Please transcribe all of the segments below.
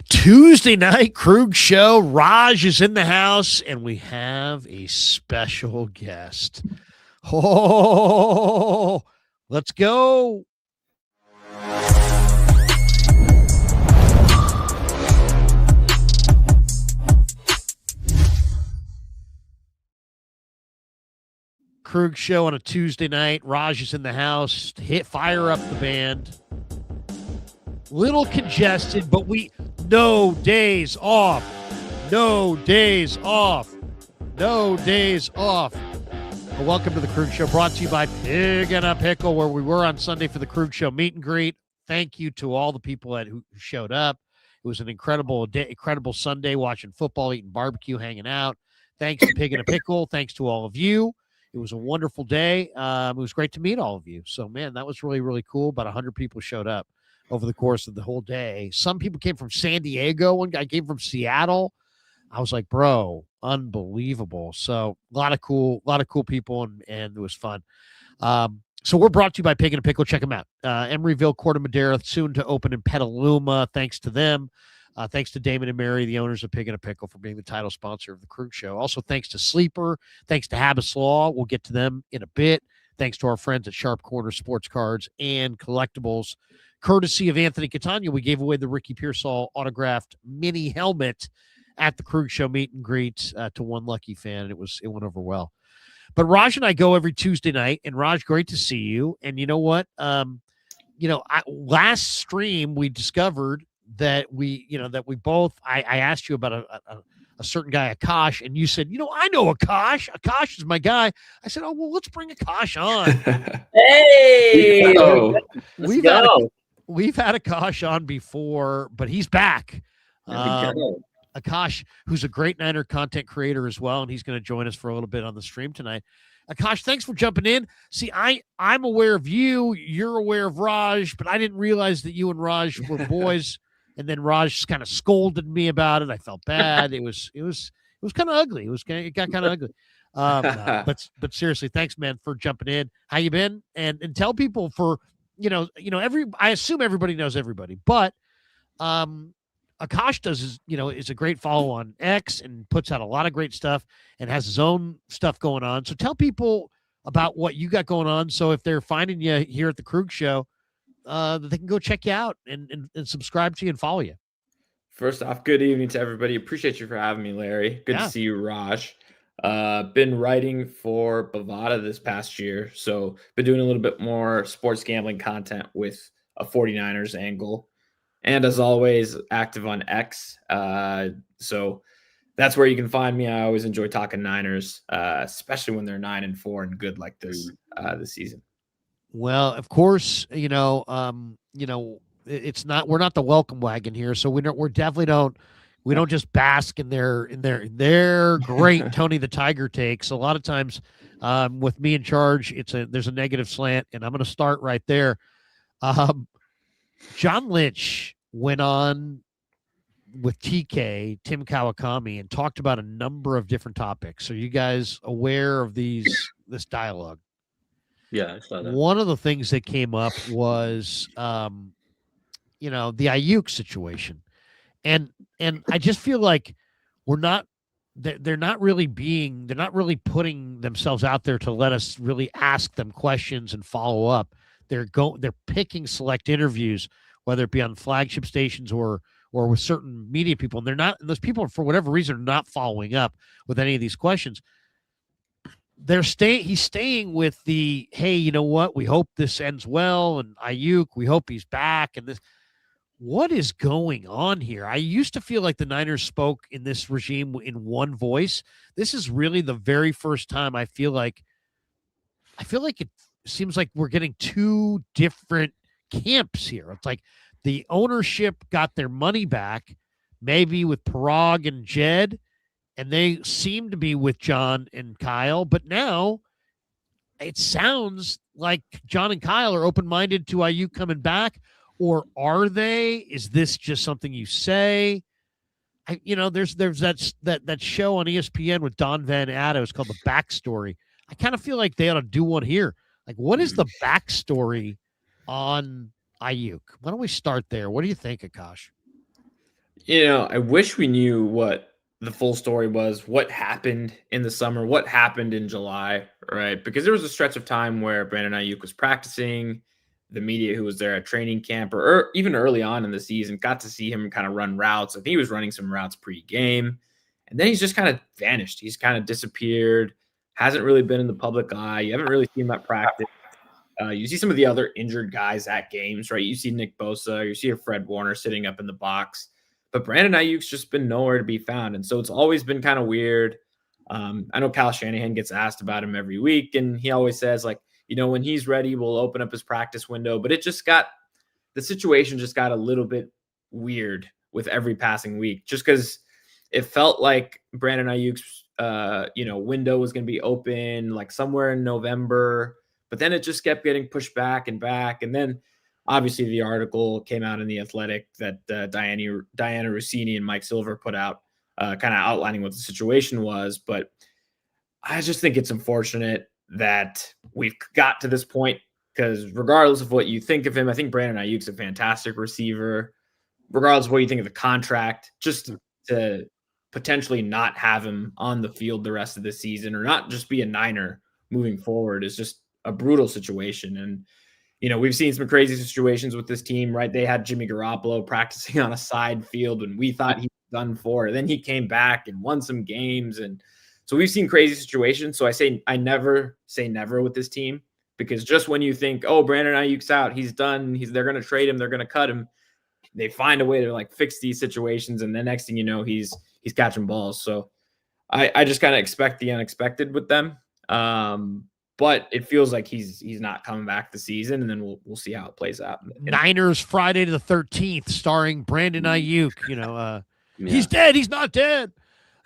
Tuesday night Krug show. Raj is in the house, and we have a special guest. Oh, let's go. Krug show on a Tuesday night. Raj is in the house. Fire up the band. Little congested, but no days off. No days off. No days off. Well, welcome to the Krug Show, brought to you by Pig and a Pickle, where we were on Sunday for the Krug Show meet and greet. Thank you to all the people who showed up. It was an incredible day, incredible Sunday, watching football, eating barbecue, hanging out. Thanks to Pig and a Pickle. Thanks to all of you. It was a wonderful day. It was great to meet all of you. So, man, that was really, really cool. About 100 people showed up over the course of the whole day. Some people came from San Diego. One guy came from Seattle. I was like, bro, unbelievable. So a lot of cool people, and it was fun. So we're brought to you by Pig and a Pickle. Check them out. Emeryville, Corte Madera, soon to open in Petaluma. Thanks to them. Thanks to Damon and Mary, the owners of Pig and a Pickle, for being the title sponsor of the Krug Show. Also, thanks to Sleeper. Thanks to Habas Law. We'll get to them in a bit. Thanks to our friends at Sharp Corner Sports Cards and Collectibles. Courtesy of Anthony Catania, we gave away the Ricky Pearsall autographed mini helmet at the Krug Show meet and greet to one lucky fan. It went over well. But Raj and I go every Tuesday night, and Raj, great to see you. And you know what? Last stream we discovered that we both. I asked you about a certain guy, Akash, and you said, I know Akash. Akash is my guy. I said, oh well, let's bring Akash on. Hey, We've had Akash on before, but he's back. Akash, who's a great Niner content creator as well, and he's going to join us for a little bit on the stream tonight. Akash, thanks for jumping in. See, I'm aware of you. You're aware of Raj, but I didn't realize that you and Raj were boys. And then Raj kind of scolded me about it. I felt bad. It was kind of ugly. It got kind of ugly. But seriously, thanks, man, for jumping in. How you been? And tell people I assume everybody knows everybody, but Akash is a great follow on X and puts out a lot of great stuff and has his own stuff going on. So tell people about what you got going on. So if they're finding you here at the Krug Show, that they can go check you out and subscribe to you and follow you. First off, good evening to everybody. Appreciate you for having me, Larry. Good to see you, Raj. Been writing for Bovada this past year, so been doing a little bit more sports gambling content with a 49ers angle. And as always, active on X. So that's where you can find me. I always enjoy talking Niners, especially when they're 9-4 and good like this season. Well, of course, it's not. We're not the welcome wagon here, so we definitely don't. We don't just bask in their great Tony the Tiger takes. A lot of times, with me in charge, there's a negative slant, and I'm going to start right there. John Lynch went on with TK, Tim Kawakami, and talked about a number of different topics. Are you guys aware of this dialogue? Yeah, I saw that. One of the things that came up was, the Ayuk situation. And I just feel like they're not really putting themselves out there to let us really ask them questions and follow up. They're picking select interviews, whether it be on flagship stations or with certain media people, and those people, for whatever reason, are not following up with any of these questions. He's staying with the, hey, you know what? We hope this ends well, and Ayuk, we hope he's back, and this. What is going on here? I used to feel like the Niners spoke in this regime in one voice. This is really the very first time I feel like it seems like we're getting two different camps here. It's like the ownership got their money back, maybe with Parag and Jed, and they seem to be with John and Kyle, but now it sounds like John and Kyle are open-minded to Ayuk coming back. Or are they? Is this just something you say? There's that show on ESPN with Don Van Atto. It's called The Backstory. I kind of feel like they ought to do one here. Like, what is the backstory on Ayuk? Why don't we start there? What do you think, Akash? I wish we knew what the full story was, what happened in the summer, what happened in July, right? Because there was a stretch of time where Brandon Ayuk was practicing. The media who was there at training camp or even early on in the season got to see him kind of run routes. I think he was running some routes pre-game. And then he's just kind of vanished. He's kind of disappeared, hasn't really been in the public eye. You haven't really seen him at practice. You see some of the other injured guys at games, right? You see Nick Bosa, you see a Fred Warner sitting up in the box, but Brandon Ayuk's just been nowhere to be found. And so it's always been kind of weird. I know Kyle Shanahan gets asked about him every week, and he always says, like, when he's ready, we'll open up his practice window. But the situation just got a little bit weird with every passing week, just because it felt like Brandon Ayuk's, window was going to be open like somewhere in November. But then it just kept getting pushed back and back. And then obviously the article came out in The Athletic that Diana Rossini and Mike Silver put out, kind of outlining what the situation was. But I just think it's unfortunate that we've got to this point, because regardless of what you think of him, I think Brandon Ayuk's a fantastic receiver. Regardless of what you think of the contract, just to potentially not have him on the field the rest of the season or not just be a Niner moving forward is just a brutal situation. And, we've seen some crazy situations with this team, right? They had Jimmy Garoppolo practicing on a side field when we thought he was done for. Then he came back and won some games. And so we've seen crazy situations. So I never say never with this team, because just when you think, oh, Brandon Ayuk's out, he's done, they're going to trade him, they're going to cut him, they find a way to like fix these situations. And the next thing you know, he's catching balls. So I just kind of expect the unexpected with them. But it feels like he's not coming back this season, and then we'll see how it plays out. Niners Friday the 13th, starring Brandon Ayuk. He's dead. He's not dead.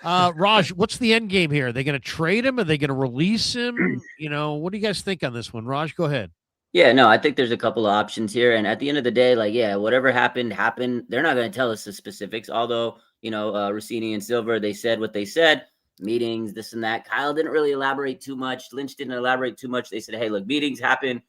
Raj, what's the end game here? Are they going to trade him? Are they going to release him? What do you guys think on this one? Raj, go ahead. Yeah, no, I think there's a couple of options here. And at the end of the day, whatever happened. They're not going to tell us the specifics. Although, Rossini and Silver, they said what they said. Meetings, this and that. Kyle didn't really elaborate too much. Lynch didn't elaborate too much. They said, hey, look, meetings happen.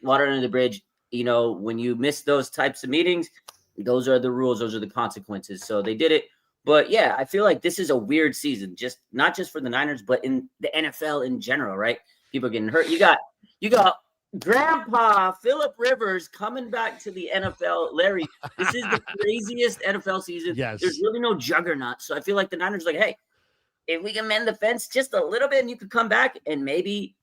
Water under the bridge. When you miss those types of meetings, those are the rules. Those are the consequences. So they did it. But yeah, I feel like this is a weird season, just not just for the Niners, but in the NFL in general, right? People are getting hurt. You got Grandpa Phillip Rivers coming back to the NFL. Larry, this is the craziest NFL season. Yes. There's really no juggernaut. So I feel like the Niners are like, hey, if we can mend the fence just a little bit and you could come back and maybe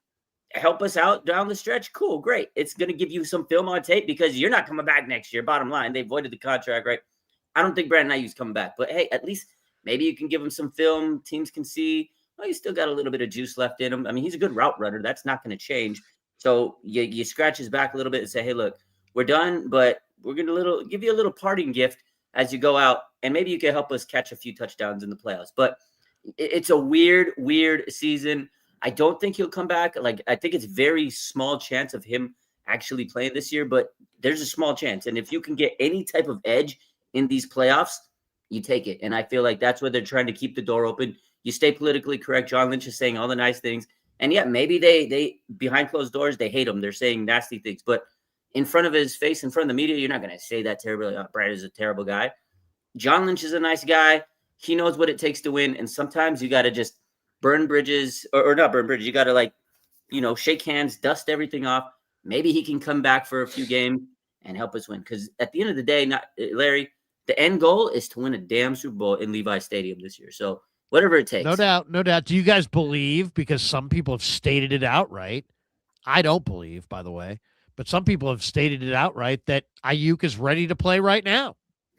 help us out down the stretch, cool, great. It's going to give you some film on tape because you're not coming back next year. Bottom line, they voided the contract, right? I don't think Brandon Ayuk's coming back. But, hey, at least maybe you can give him some film. Teams can see, he's still got a little bit of juice left in him. I mean, he's a good route runner. That's not going to change. So you scratch his back a little bit and say, hey, look, we're done, but we're going to give you a little parting gift as you go out, and maybe you can help us catch a few touchdowns in the playoffs. But it's a weird season. I don't think he'll come back. I think it's very small chance of him actually playing this year, but there's a small chance. And if you can get any type of edge in these playoffs, you take it. And I feel like that's where they're trying to keep the door open. You stay politically correct. John Lynch is saying all the nice things. And yeah, maybe they behind closed doors, they hate him. They're saying nasty things, but in front of his face, in front of the media, you're not going to say that terribly. Oh, Brad is a terrible guy. John Lynch is a nice guy. He knows what it takes to win. And sometimes you got to just burn bridges or not burn bridges. You got to shake hands, dust everything off. Maybe he can come back for a few games and help us win. Because at the end of the day, Larry, the end goal is to win a damn Super Bowl in Levi Stadium this year. So whatever it takes. No doubt. Do you guys believe, because some people have stated it outright, I don't believe, by the way, but some people have stated it outright that Ayuk is ready to play right now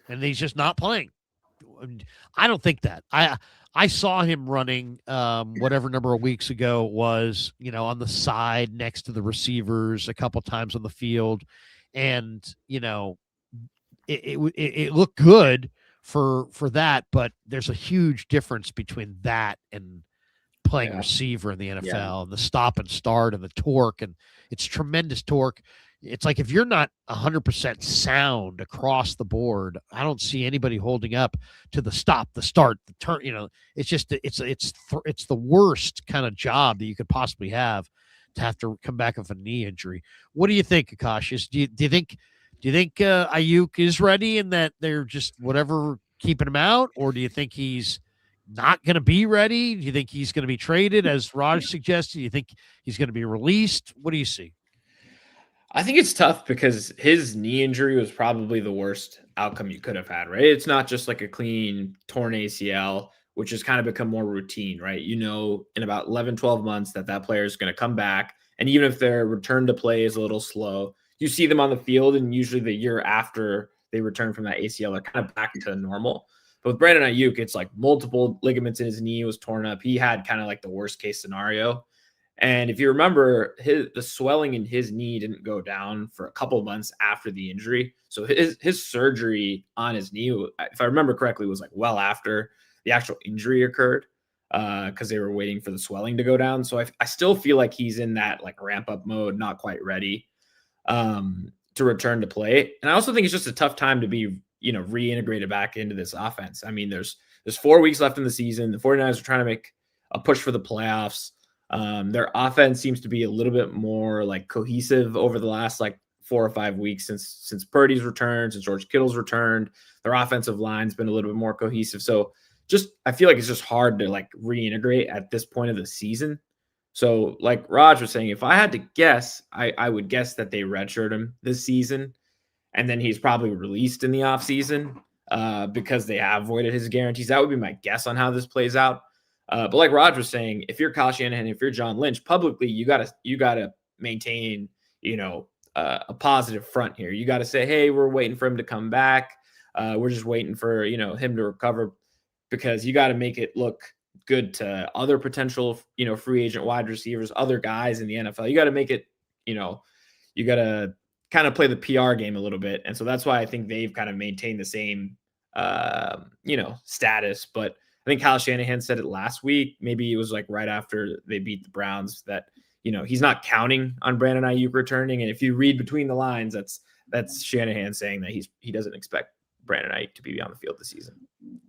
and he's just not playing. I don't think that. I saw him running whatever number of weeks ago it was, on the side next to the receivers a couple times on the field. And, it looked good for that, but there's a huge difference between that and playing receiver in the NFL and the stop and start and the torque, and it's tremendous torque. It's like if you're not 100% sound across the board, I don't see anybody holding up to the stop, the start, the turn. It's just it's the worst kind of job that you could possibly have to have to come back with a knee injury. What do you think, Akash? Do you think Ayuk is ready and that they're just whatever keeping him out, or do you think he's not going to be ready? Do you think he's going to be traded, as Raj suggested? Do you think he's going to be released? What do you see? I think it's tough because his knee injury was probably the worst outcome you could have had, right? It's not just like a clean torn ACL, which has kind of become more routine, right? You know, in about 11, 12 months that player is going to come back. And even if their return to play is a little slow, you see them on the field, and usually the year after they return from that ACL, they're kind of back to normal. But with Brandon Ayuk, it's like multiple ligaments in his knee was torn up. He had kind of like the worst case scenario. And if you remember, the swelling in his knee didn't go down for a couple of months after the injury. So his surgery on his knee, if I remember correctly, was like well after the actual injury occurred, because they were waiting for the swelling to go down. So I still feel like he's in that like ramp up mode, not quite ready to return to play. And I also think it's just a tough time to be, reintegrated back into this offense. I mean, there's 4 weeks left in the season. The 49ers are trying to make a push for the playoffs. Their offense seems to be a little bit more like cohesive over the last like 4 or 5 weeks since Purdy's returned, since George Kittle's returned. Their offensive line's been a little bit more cohesive. So I feel like it's just hard to like reintegrate at this point of the season. So like Raj was saying, if I had to guess, I would guess that they redshirt him this season, and then he's probably released in the offseason because they have voided his guarantees. That would be my guess on how this plays out. But like Raj was saying, if you're Kyle Shanahan, if you're John Lynch, publicly, you gotta maintain, a positive front here. You got to say, hey, we're waiting for him to come back. We're just waiting for, him to recover, because you got to make it look good to other potential, free agent wide receivers, other guys in the NFL. You got to make it, you got to kind of play the PR game a little bit. And so that's why I think they've kind of maintained the same, status. But I think Kyle Shanahan said it last week. Maybe it was like right after they beat the Browns that, he's not counting on Brandon Ayuk returning. And if you read between the lines, that's Shanahan saying that he doesn't expect Brandon Ayuk to be on the field this season.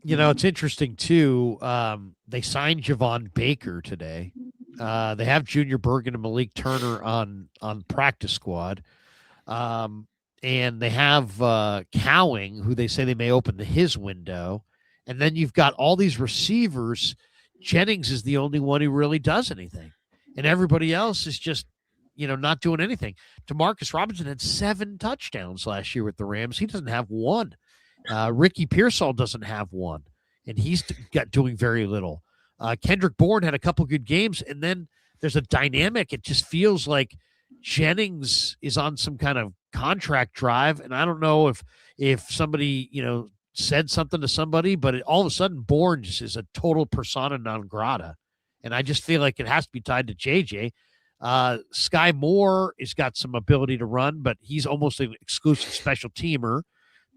It's interesting too. They signed Javon Baker today. They have Junior Bergen and Malik Turner on practice squad. And they have Cowing, who they say they may open his window. And then you've got all these receivers. Jennings is the only one who really does anything. And everybody else is just, not doing anything. Demarcus Robinson had 7 touchdowns last year with the Rams. He doesn't have one. Ricky Pearsall doesn't have one. And he's doing very little. Kendrick Bourne had a couple good games. And then there's a dynamic. It just feels like Jennings is on some kind of contract drive. And I don't know if somebody, said something to somebody, but all of a sudden Bourne just is a total persona non grata. And I just feel like it has to be tied to JJ. Sky Moore has got some ability to run, but he's almost an exclusive special teamer.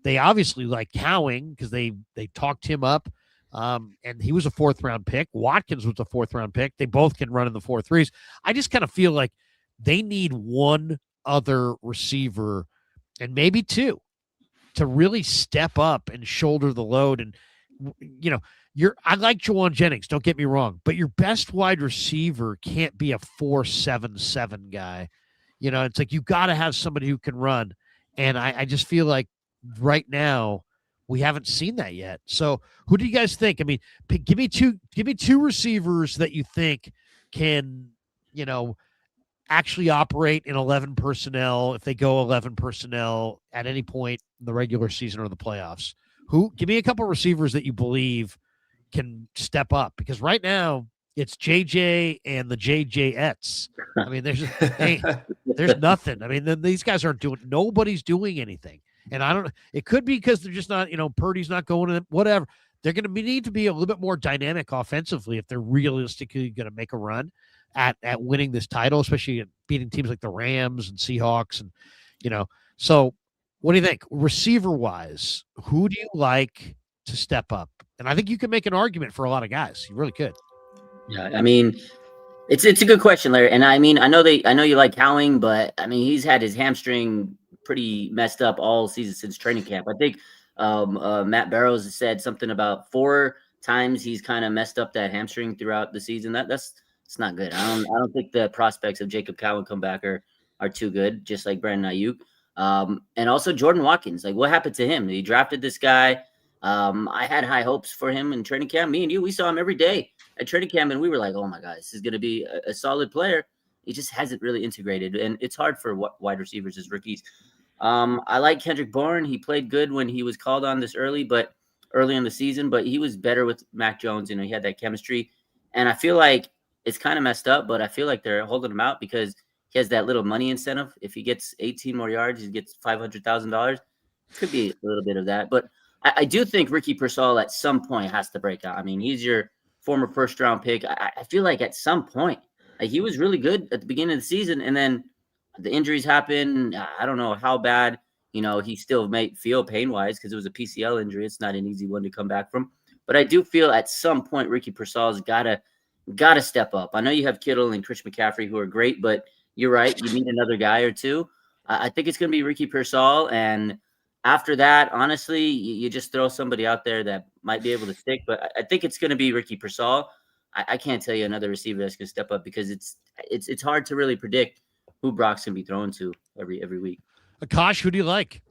They obviously like Cowing because they talked him up. And he was a 4th round pick. Watkins was a 4th round pick. They both can run in the 4.3s. I just kind of feel like they need one other receiver and maybe 2 to really step up and shoulder the load. And, I like Juwan Jennings, don't get me wrong, but your best wide receiver can't be a 4.77 guy. It's like you got to have somebody who can run. And I just feel like right now we haven't seen that yet. So who do you guys think? I mean, give me two receivers that you think can, actually operate in 11 personnel if they go 11 personnel at any point in the regular season or the playoffs. Give me a couple of receivers that you believe can step up, because right now it's JJ and the JJets. I mean, there's nothing. I mean, these guys nobody's doing anything. And it could be because they're just not, Purdy's not going in, whatever. They're going to need to be a little bit more dynamic offensively if they're realistically going to make a run at winning this title, especially at beating teams like the Rams and Seahawks. And, so what do you think? Receiver wise, who do you like to step up? And I think you can make an argument for a lot of guys. You really could. Yeah. I mean, it's a good question, Larry. And I mean, I know you like Cowing, but I mean, he's had his hamstring pretty messed up all season since training camp. I think Matt Barrows has said something about 4 times he's kind of messed up that hamstring throughout the season. It's not good. I don't think the prospects of Jacob Cowing come back are too good, just like Brandon Ayuk. And also Jordan Watkins. Like, what happened to him? He drafted this guy. I had high hopes for him in training camp. Me and you, we saw him every day at training camp, and we were like, "Oh my God, this is going to be a solid player." He just hasn't really integrated, and it's hard for wide receivers as rookies. I like Kendrick Bourne. He played good when he was called on this early in the season, but he was better with Mac Jones. He had that chemistry, and I feel like it's kind of messed up, but I feel like they're holding him out because he has that little money incentive. If he gets 18 more yards, he gets $500,000. Could be a little bit of that, but I do think Ricky Pearsall at some point has to break out. I mean, he's your former first-round pick. I feel like at some point, like he was really good at the beginning of the season, and then the injuries happen. I don't know how bad, he still may feel pain-wise because it was a PCL injury. It's not an easy one to come back from. But I do feel at some point Ricky Pearsall's gotta step up. I know you have Kittle and Chris McCaffrey who are great, but you're right. You need another guy or two. I think it's going to be Ricky Pearsall, and after that, honestly, you just throw somebody out there that might be able to stick. But I think it's going to be Ricky Pearsall. I can't tell you another receiver that's going to step up because it's hard to really predict who Brock's going to be throwing to every week. Akash, who do you like?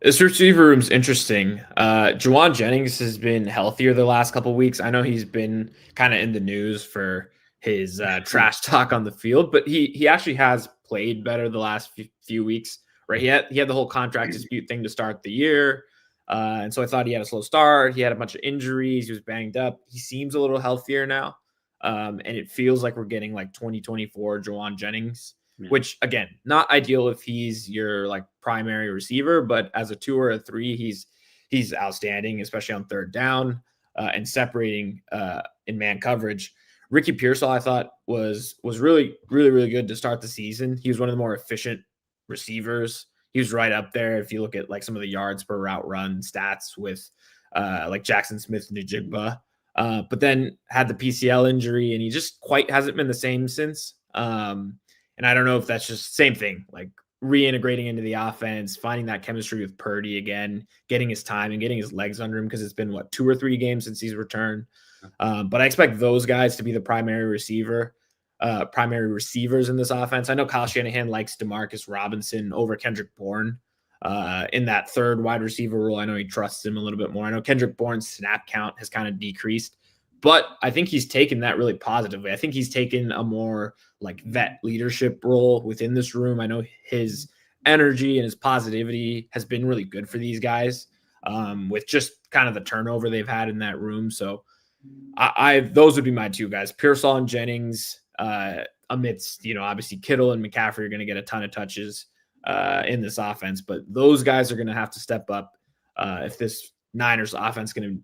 This receiver room's interesting. Juwan Jennings has been healthier the last couple of weeks. I know he's been kind of in the news for his trash talk on the field, but he actually has played better the last few weeks. Right, he had the whole contract dispute thing to start the year, and so I thought he had a slow start. He had a bunch of injuries. He was banged up. He seems a little healthier now, and it feels like we're getting like 2024 Juwan Jennings, which again, not ideal if he's your like primary receiver, but as a 2 or a 3, he's outstanding, especially on third down and separating in man coverage. Ricky Pearsall, I thought was really, really, really good to start the season. He was one of the more efficient receivers. He was right up there if you look at like some of the yards per route run stats with like Jackson Smith and Njigba, but then had the PCL injury and he just quite hasn't been the same since. And I don't know if that's just same thing, like reintegrating into the offense, finding that chemistry with Purdy again, getting his time and getting his legs under him because it's been 2 or 3 games since he's returned. But I expect those guys to be the primary receivers in this offense. I know Kyle Shanahan likes Demarcus Robinson over Kendrick Bourne in that third wide receiver role. I know he trusts him a little bit more. I know Kendrick Bourne's snap count has kind of decreased, but I think he's taken that really positively. I think he's taken a more like vet leadership role within this room. I know his energy and his positivity has been really good for these guys with just kind of the turnover they've had in that room. So those would be my 2 guys, Pearsall and Jennings. Amidst, obviously Kittle and McCaffrey are going to get a ton of touches in this offense, but those guys are going to have to step up if this Niners offense is going to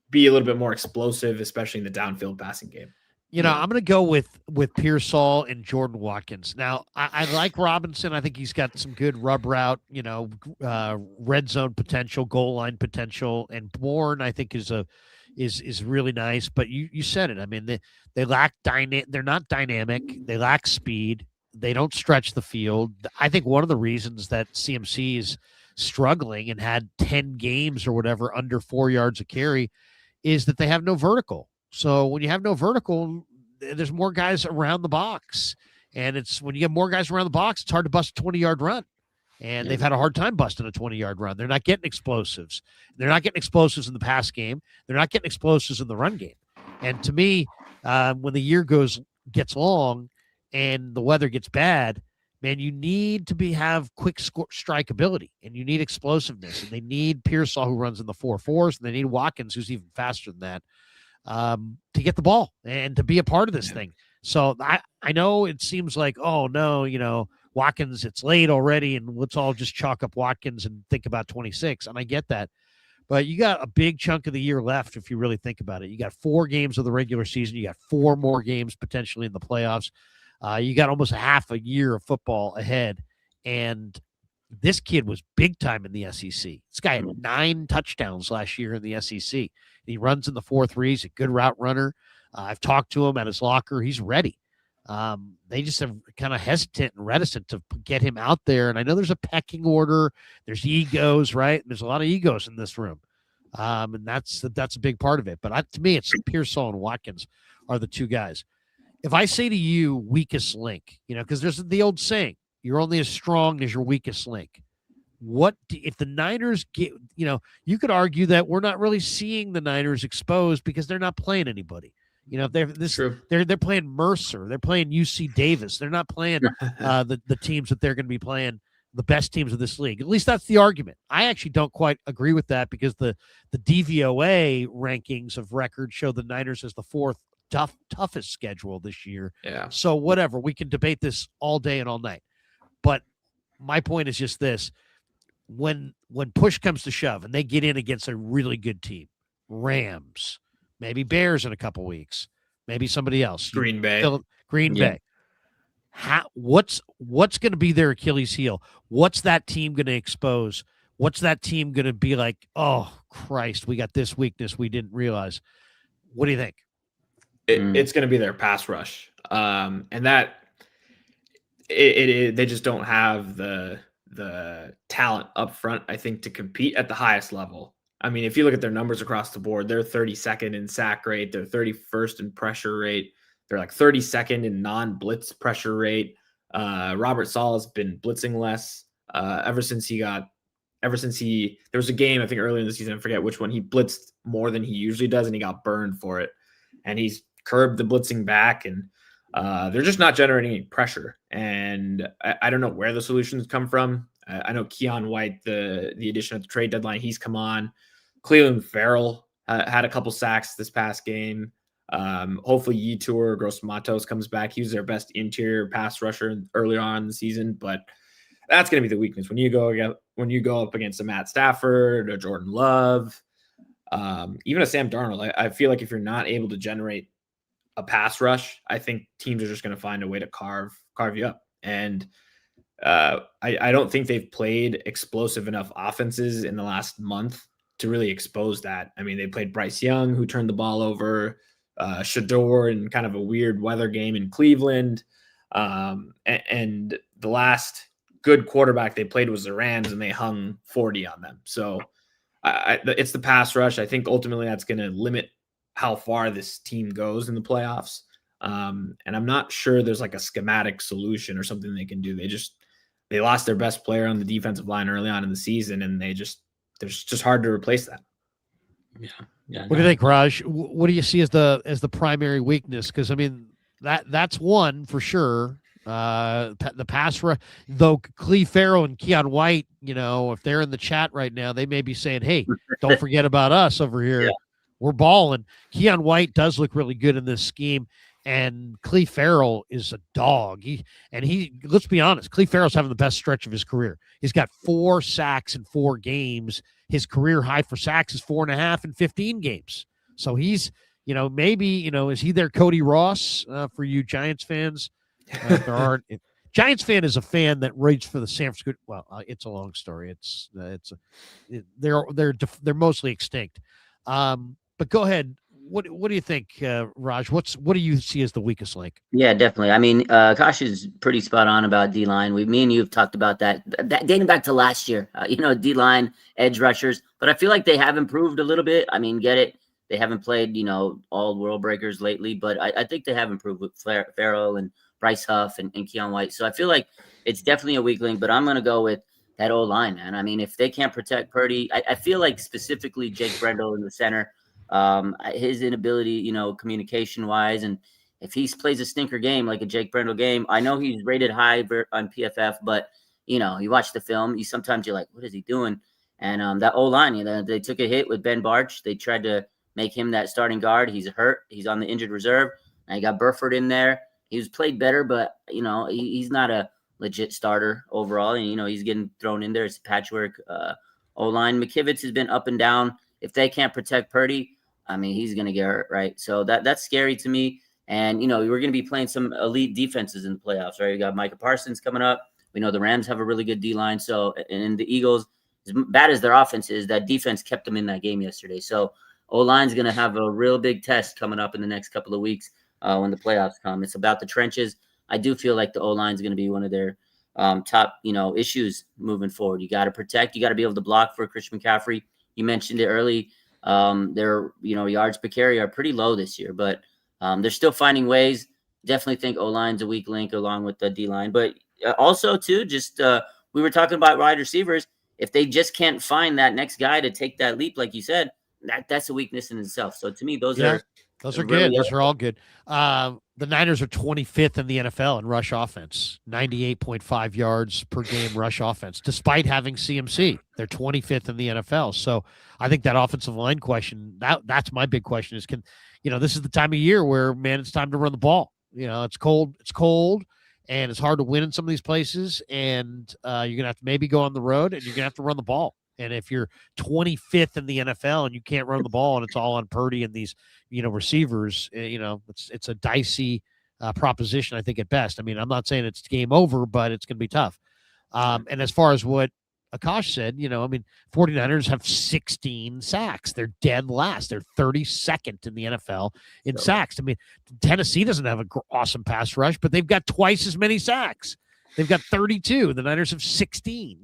be a little bit more explosive, especially in the downfield passing game. I'm going to go with Pearsall and Jordan Watkins. Now, I like Robinson. I think he's got some good rub route, red zone potential, goal line potential, and Bourne I think is really nice. But you said it. I mean, they lack they're not dynamic. They lack speed. They don't stretch the field. I think one of the reasons that CMC is struggling and had 10 games or whatever under 4 yards a carry is that they have no vertical. So when you have no vertical, there's more guys around the box. And it's when you get more guys around the box, it's hard to bust a 20-yard run. And they've had a hard time busting a 20-yard run. They're not getting explosives. They're not getting explosives in the pass game. They're not getting explosives in the run game. And to me, when the year gets long and the weather gets bad, man, you need to have quick strike ability, and you need explosiveness. And they need Pearsall, who runs in the 4.4s, and they need Watkins, who's even faster than that, to get the ball and to be a part of this thing. So I know it seems like, oh, no, Watkins, it's late already, and let's all just chalk up Watkins and think about 26. And I get that. But you got a big chunk of the year left if you really think about it. You got 4 games of the regular season. You got 4 more games potentially in the playoffs. You got almost a half a year of football ahead. And this kid was big time in the SEC. This guy had 9 touchdowns last year in the SEC. He runs in the 4.3. He's a good route runner. I've talked to him at his locker. He's ready. They just have kind of hesitant and reticent to get him out there. And I know there's a pecking order. There's egos, right? There's a lot of egos in this room. And that's a big part of it. But to me, it's Pearsall and Watkins are the 2 guys. If I say to you weakest link, because there's the old saying, you're only as strong as your weakest link. if the Niners get, you could argue that we're not really seeing the Niners exposed because they're not playing anybody. They're playing Mercer, they're playing UC Davis. They're not playing the teams that they're going to be playing, the best teams of this league. At least that's the argument. I actually don't quite agree with that because the DVOA rankings of record show the Niners as the fourth toughest schedule this year. Yeah. So whatever, we can debate this all day and all night. But my point is just this. When push comes to shove and they get in against a really good team, Rams, maybe Bears in a couple weeks, maybe somebody else, Green Bay. Bay. What's going to be their Achilles heel? What's that team going to expose? What's that team going to be like? Oh Christ, we got this weakness we didn't realize. What do you think? It's going to be their pass rush, and that they just don't have the talent up front, I think, to compete at the highest level. I mean, if you look at their numbers across the board, they're 32nd in sack rate, they're 31st in pressure rate, they're like 32nd in non-blitz pressure rate. Robert Saleh has been blitzing less ever since there was a game, I think earlier in the season, I forget which one, he blitzed more than he usually does and he got burned for it. And he's curbed the blitzing back, and they're just not generating any pressure. And I don't know where the solutions come from. I know Keon White, the addition at the trade deadline, he's come on. Cleveland Farrell had a couple sacks this past game. Hopefully Yetur Gross-Matos comes back. He was their best interior pass rusher earlier on in the season, but that's going to be the weakness when you go up against a Matt Stafford, a Jordan Love, even a Sam Darnold. I feel like if you're not able to generate a pass rush, I think teams are just going to find a way to carve you up. And I don't think they've played explosive enough offenses in the last month to really expose that. I mean, they played Bryce Young, who turned the ball over, Shador in kind of a weird weather game in Cleveland. And the last good quarterback they played was the Rams, and they hung 40 on them. So it's the pass rush. I think ultimately that's going to limit how far this team goes in the playoffs. And I'm not sure there's like a schematic solution or something they can do. They lost their best player on the defensive line early on in the season, and there's just hard to replace that. Yeah. What do you think, Raj? What do you see as the primary weakness? Because I mean that's one for sure. The pass rush, though. Cleve Farrell and Keon White, if they're in the chat right now, they may be saying, "Hey, don't forget about us over here. Yeah. We're balling." Keon White does look really good in this scheme, and Cleve Farrell is a dog. Let's be honest, Cleve Farrell's having the best stretch of his career. He's got 4 sacks in 4 games. His career high for sacks is 4.5 in 15 games. So he's, maybe, is he their Cody Ross for you Giants fans? If there aren't. Giants fan is a fan that roots for the San Francisco. Well, it's a long story. They're mostly extinct. But go ahead. What do you think, Raj? What do you see as the weakest link? Yeah, definitely. I mean, Kosh is pretty spot on about D-line. Me and you have talked about that dating back to last year. D-line, edge rushers. But I feel like they have improved a little bit. I mean, get it. They haven't played, all world breakers lately. But I think they have improved with Farrell and Bryce Huff and Keon White. So I feel like it's definitely a weak link. But I'm going to go with that O-line, man. I mean, if they can't protect Purdy, I feel like specifically Jake Brendel in the center, his inability, communication wise, and if he plays a stinker game like a Jake Brendel game, I know he's rated high on PFF, but you watch the film, sometimes you're like, what is he doing? And that O-line, they took a hit with Ben Barch. They tried to make him that starting guard. He's hurt. He's on the injured reserve. And you got Burford in there. He was played better, but he's not a legit starter overall. And he's getting thrown in there. It's a patchwork O-line. McKivitz has been up and down. If they can't protect Purdy, I mean, he's going to get hurt, right? So that's scary to me. And, we're going to be playing some elite defenses in the playoffs, right? We got Micah Parsons coming up. We know the Rams have a really good D-line. So, and the Eagles, as bad as their offense is, that defense kept them in that game yesterday. So, O-line's going to have a real big test coming up in the next couple of weeks when the playoffs come. It's about the trenches. I do feel like the O-line's going to be one of their top, issues moving forward. You got to protect. You got to be able to block for Christian McCaffrey. You mentioned it early. Their yards per carry are pretty low this year, but they're still finding ways. Definitely think O-line's a weak link along with the D-line. But also, too, just we were talking about wide receivers. if they just can't find that next guy to take that leap, like you said, that's a weakness in itself. So to me, those are good. Those are all good. The Niners are 25th in the NFL in rush offense, 98.5 yards per game rush offense, despite having CMC. They're 25th in the NFL. So I think that offensive line question, that's my big question is, this is the time of year where, man, it's time to run the ball. It's cold, and it's hard to win in some of these places, and you're going to have to maybe go on the road, and you're going to have to run the ball. And if you're 25th in the NFL and you can't run the ball and it's all on Purdy and these, receivers, it's a dicey proposition, I think, at best. I mean, I'm not saying it's game over, but it's going to be tough. And as far as what Akash said, 49ers have 16 sacks. They're dead last. They're 32nd in the NFL in sacks. I mean, Tennessee doesn't have an awesome pass rush, but they've got twice as many sacks. They've got 32. The Niners have 16.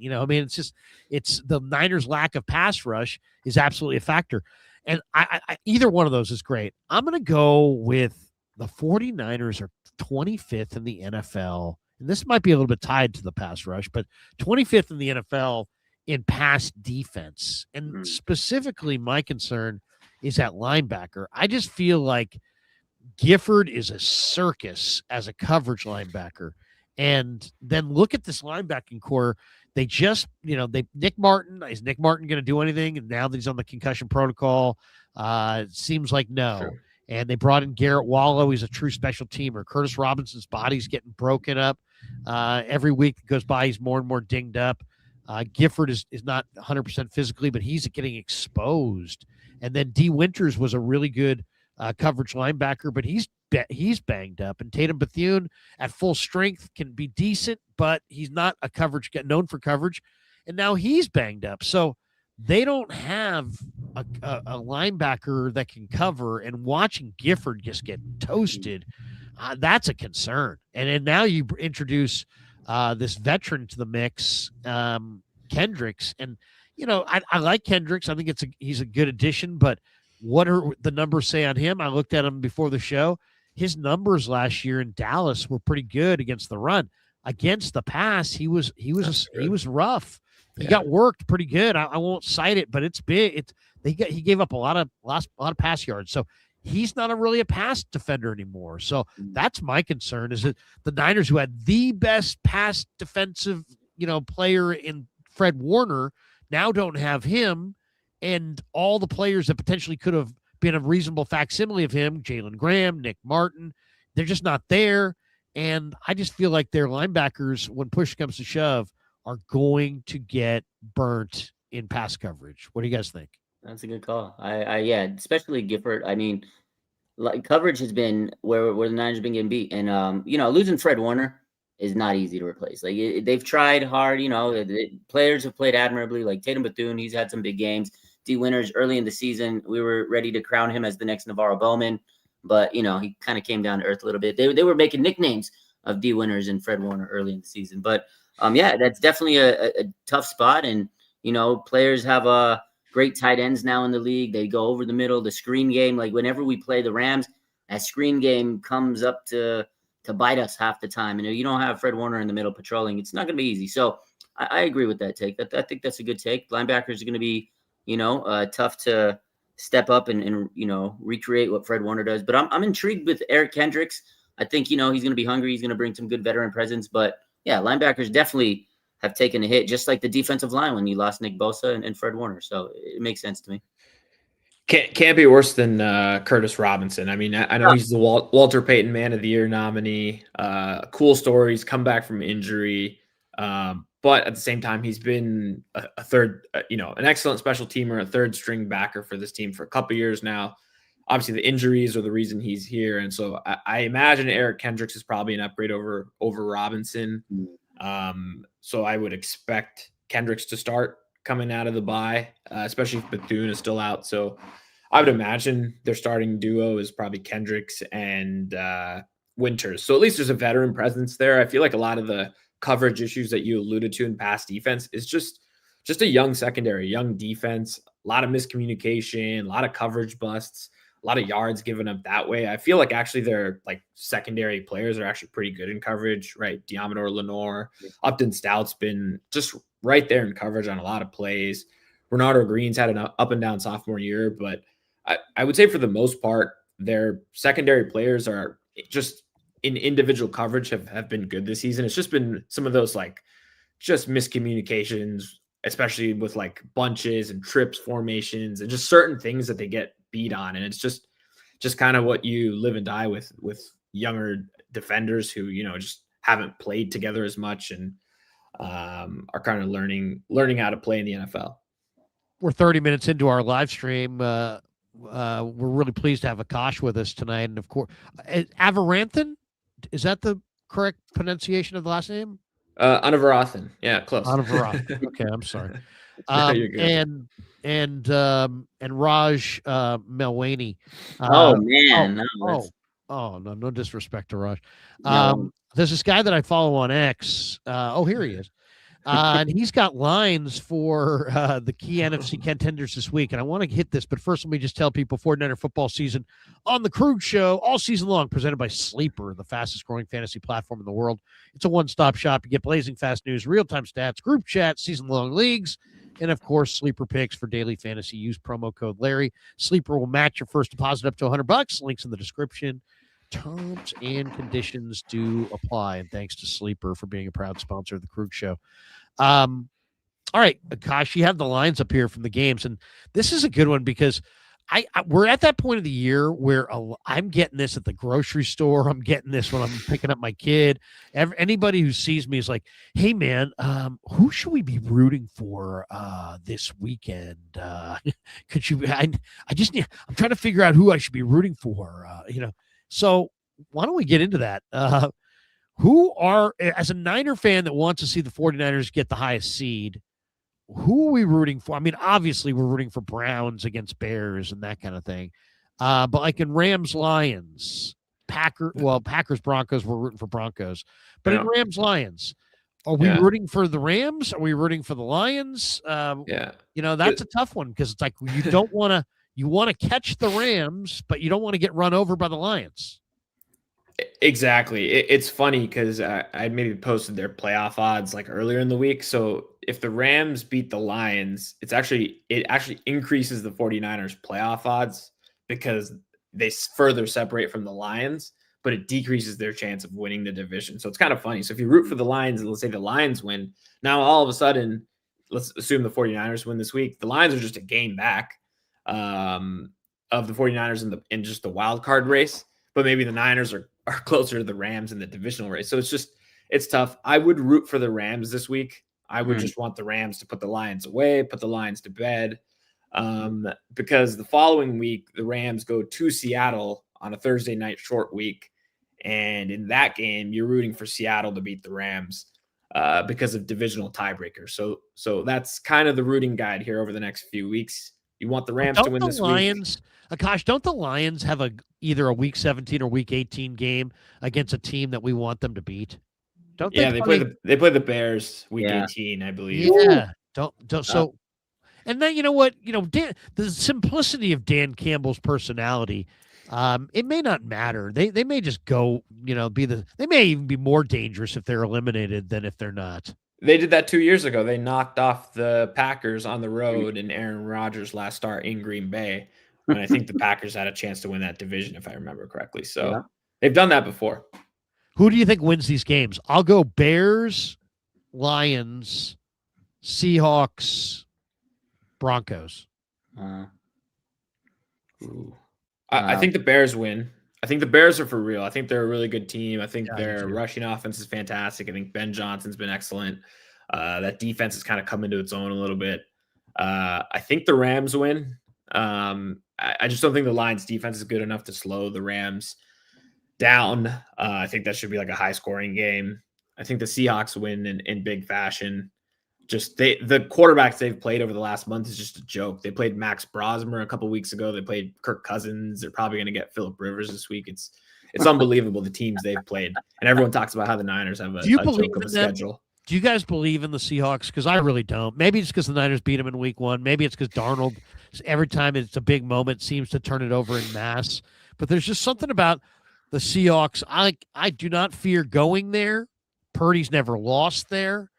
It's the Niners' lack of pass rush is absolutely a factor. And I either one of those is great. I'm going to go with the 49ers are 25th in the NFL. And this might be a little bit tied to the pass rush, but 25th in the NFL in pass defense. And specifically, my concern is at linebacker. I just feel like Gifford is a circus as a coverage linebacker. And then look at this linebacking core. They just, Nick Martin, is Nick Martin going to do anything? And now that he's on the concussion protocol, it seems like no. Sure. And they brought in Garrett Wallow. He's a true special teamer. Curtis Robinson's body's getting broken up. Every week that goes by, he's more and more dinged up. Gifford is not 100% physically, but he's getting exposed. And then D. Winters was a really good coverage linebacker, but he's banged up. And Tatum Bethune at full strength can be decent, but he's not known for coverage. And now he's banged up. So they don't have a linebacker that can cover, and watching Gifford just get toasted, that's a concern. And then now you introduce this veteran to the mix, Kendricks. And, I like Kendricks. I think he's a good addition, but what are the numbers say on him? I looked at him before the show. His numbers last year in Dallas were pretty good against the run. Against the pass, he was rough. He got worked pretty good. I won't cite it, but it's big. He gave up a lot of pass yards. So he's not really a pass defender anymore. So that's my concern, is that the Niners, who had the best pass defensive, player in Fred Warner, now don't have him. And all the players that potentially could have been a reasonable facsimile of him, Jalen Graham, Nick Martin, they're just not there. And I just feel like their linebackers, when push comes to shove, are going to get burnt in pass coverage. What do you guys think? That's a good call. Yeah, especially Gifford. I mean, like, coverage has been where the Niners have been getting beat. And, losing Fred Warner is not easy to replace. Like, they've tried hard, players have played admirably, like Tatum Bethune. He's had some big games. D. Winters, early in the season, we were ready to crown him as the next Navarro Bowman, but he kind of came down to earth a little bit. They were making nicknames of D. Winters and Fred Warner early in the season, but that's definitely a tough spot. And players have great tight ends now in the league. They go over the middle. The screen game, like whenever we play the Rams, that screen game comes up to bite us half the time. And if you don't have Fred Warner in the middle patrolling, it's not going to be easy. So I agree with that take. I think that's a good take. Linebackers are going to be tough to step up and recreate what Fred Warner does. But I'm intrigued with Eric Kendricks. I think, he's going to be hungry. He's going to bring some good veteran presence. But, yeah, linebackers definitely have taken a hit, just like the defensive line when you lost Nick Bosa and Fred Warner. So it makes sense to me. Can't be worse than Curtis Robinson. I mean, I know he's the Walter Payton Man of the Year nominee. Cool stories, come back from injury. But at the same time, he's been a third, an excellent special teamer, a third string backer for this team for a couple years now. Obviously, the injuries are the reason he's here. And so I imagine Eric Kendricks is probably an upgrade over Robinson. So I would expect Kendricks to start coming out of the bye, especially if Bethune is still out. So I would imagine their starting duo is probably Kendricks and Winters. So at least there's a veteran presence there. I feel like a lot of the coverage issues that you alluded to in pass defense is just a young secondary, young defense, a lot of miscommunication, a lot of coverage busts, a lot of yards given up that way. I feel like actually their like secondary players are actually pretty good in coverage, right? Diamador Lenore, Upton Stout's been just right there in coverage on a lot of plays. Renardo Green's had an up and down sophomore year, but I would say for the most part, their secondary players are just in individual coverage have been good this season. It's just been some of those like just miscommunications, especially with like bunches and trips formations and just certain things that they get beat on. And it's just kind of what you live and die with younger defenders who, just haven't played together as much and are kind of learning how to play in the NFL. We're 30 minutes into our live stream. We're really pleased to have Akash with us tonight. And of course, Avaranthan, is that the correct pronunciation of the last name? Anavarathan. Yeah, close. Anavarathan. Okay, I'm sorry. No, you're good. And Raj Melwani. Man, No disrespect to Raj. No. There's this guy that I follow on X. Here he is. And he's got lines for the key NFC contenders this week. And I want to hit this, but first let me just tell people 49er football season on the Kreuger Show all season long, presented by Sleeper, the fastest growing fantasy platform in the world. It's a one-stop shop. You get blazing fast news, real-time stats, group chats, season-long leagues, and of course, Sleeper picks for daily fantasy. Use promo code Larry. Sleeper will match your first deposit up to $100. Links in the description. Terms and conditions do apply. And thanks to Sleeper for being a proud sponsor of the Kreuger Show. All right, Akash, you have the lines up here from the games, and this is a good one because we're at that point of the year where I'm getting this at the grocery store. I'm getting this when I'm picking up my kid. Anybody who sees me is like, "Hey, man, who should we be rooting for this weekend? Could you? I'm trying to figure out who I should be rooting for. So why don't we get into that? As a Niner fan that wants to see the 49ers get the highest seed, who are we rooting for? I mean, obviously we're rooting for Browns against Bears and that kind of thing. But like in Rams, Lions, Packers, Broncos, we're rooting for Broncos. But in Rams, Lions, are we rooting for the Rams? Are we rooting for the Lions? That's a tough one because it's like you want to catch the Rams, but you don't want to get run over by the Lions. Exactly. It's funny because I maybe posted their playoff odds like earlier in the week. So if the Rams beat the Lions, it actually increases the 49ers playoff odds because they further separate from the Lions, but it decreases their chance of winning the division. So it's kind of funny. So if you root for the Lions and let's say the Lions win, now all of a sudden, let's assume the 49ers win this week. The Lions are just a game back of the 49ers in just the wild card race, but maybe the Niners are closer to the Rams in the divisional race. So it's tough. I would root for the Rams this week. I would just want the Rams to put the Lions away, put the Lions to bed. Because the following week, the Rams go to Seattle on a Thursday night short week. And in that game, you're rooting for Seattle to beat the Rams because of divisional tiebreakers. So that's kind of the rooting guide here over the next few weeks. You want the Rams to win this week. Akash, don't the Lions have either a Week 17 or Week 18 game against a team that we want them to beat? Don't they? Yeah, they play the Bears Week 18, I believe. Yeah, don't. So, and then you know what? The simplicity of Dan Campbell's personality. It may not matter. They may just go. They may even be more dangerous if they're eliminated than if they're not. They did that 2 years ago. They knocked off the Packers on the road in Aaron Rodgers' last start in Green Bay. And I think the Packers had a chance to win that division, if I remember correctly. So they've done that before. Who do you think wins these games? I'll go Bears, Lions, Seahawks, Broncos. I think the Bears win. I think the Bears are for real. I think they're a really good team. I think their rushing offense is fantastic. I think Ben Johnson's been excellent. That defense has kind of come into its own a little bit. I think the Rams win. I just don't think the Lions defense is good enough to slow the Rams down. I think that should be like a high scoring game. I think the Seahawks win in big fashion. Just the quarterbacks they've played over the last month is just a joke. They played Max Brosmer a couple weeks ago. They played Kirk Cousins. They're probably going to get Phillip Rivers this week. It's unbelievable the teams they've played. And everyone talks about how the Niners have a joke of a schedule. Do you guys believe in the Seahawks? Because I really don't. Maybe it's because the Niners beat them in week 1. Maybe it's because Darnold, every time it's a big moment, seems to turn it over in mass. But there's just something about the Seahawks. I do not fear going there. Purdy's never lost there.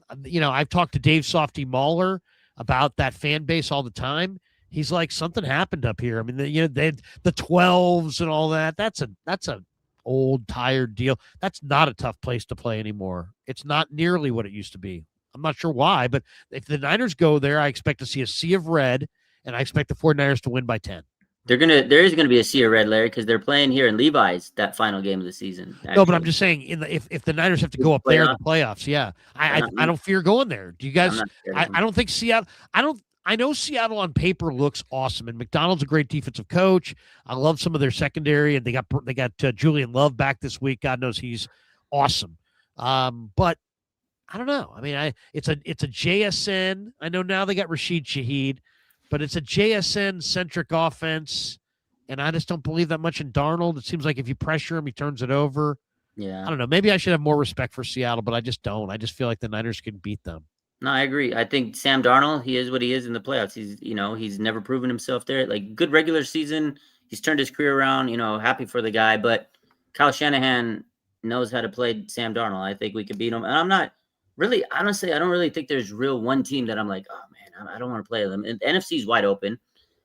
I've talked to Dave Softy Mahler about that fan base all the time. He's like, something happened up here. I mean, they had the 12s and all that. That's a old, tired deal. That's not a tough place to play anymore. It's not nearly what it used to be. I'm not sure why, but if the Niners go there, I expect to see a sea of red, and I expect the 49ers to win by 10. There is gonna be a sea of red, Larry, because they're playing here in Levi's that final game of the season. No, but I'm just saying, if the Niners have to go up there in the playoffs, yeah, I don't fear going there. Do you guys? I don't think Seattle. I know Seattle on paper looks awesome, and McDonald's a great defensive coach. I love some of their secondary, and they got Julian Love back this week. God knows he's awesome. But I don't know. I mean, it's a JSN. I know now they got Rashid Shaheed, but it's a JSN centric offense, and I just don't believe that much in Darnold. It seems like if you pressure him, he turns it over. Yeah. I don't know. Maybe I should have more respect for Seattle, but I just don't. I just feel like the Niners can beat them. No, I agree. I think Sam Darnold, he is what he is in the playoffs. He's never proven himself there. Like, good regular season. He's turned his career around, happy for the guy. But Kyle Shanahan knows how to play Sam Darnold. I think we could beat him. And I'm not really, honestly, I don't really think there's real one team that I'm like, oh man, I don't want to play them. And the NFC is wide open.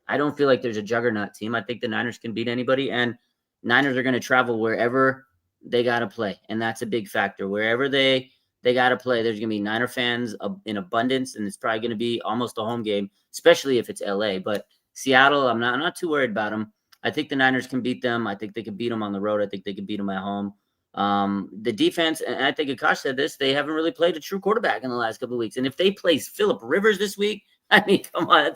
I don't feel like there's a juggernaut team. I think the Niners can beat anybody. And Niners are going to travel wherever they got to play. And that's a big factor. Wherever they got to play, there's going to be Niner fans in abundance, and it's probably going to be almost a home game, especially if it's LA. But Seattle, I'm not too worried about them. I think the Niners can beat them. I think they can beat them on the road. I think they can beat them at home. The defense, and I think Akash said this, they haven't really played a true quarterback in the last couple of weeks. And if they play Phillip Rivers this week, I mean, come on,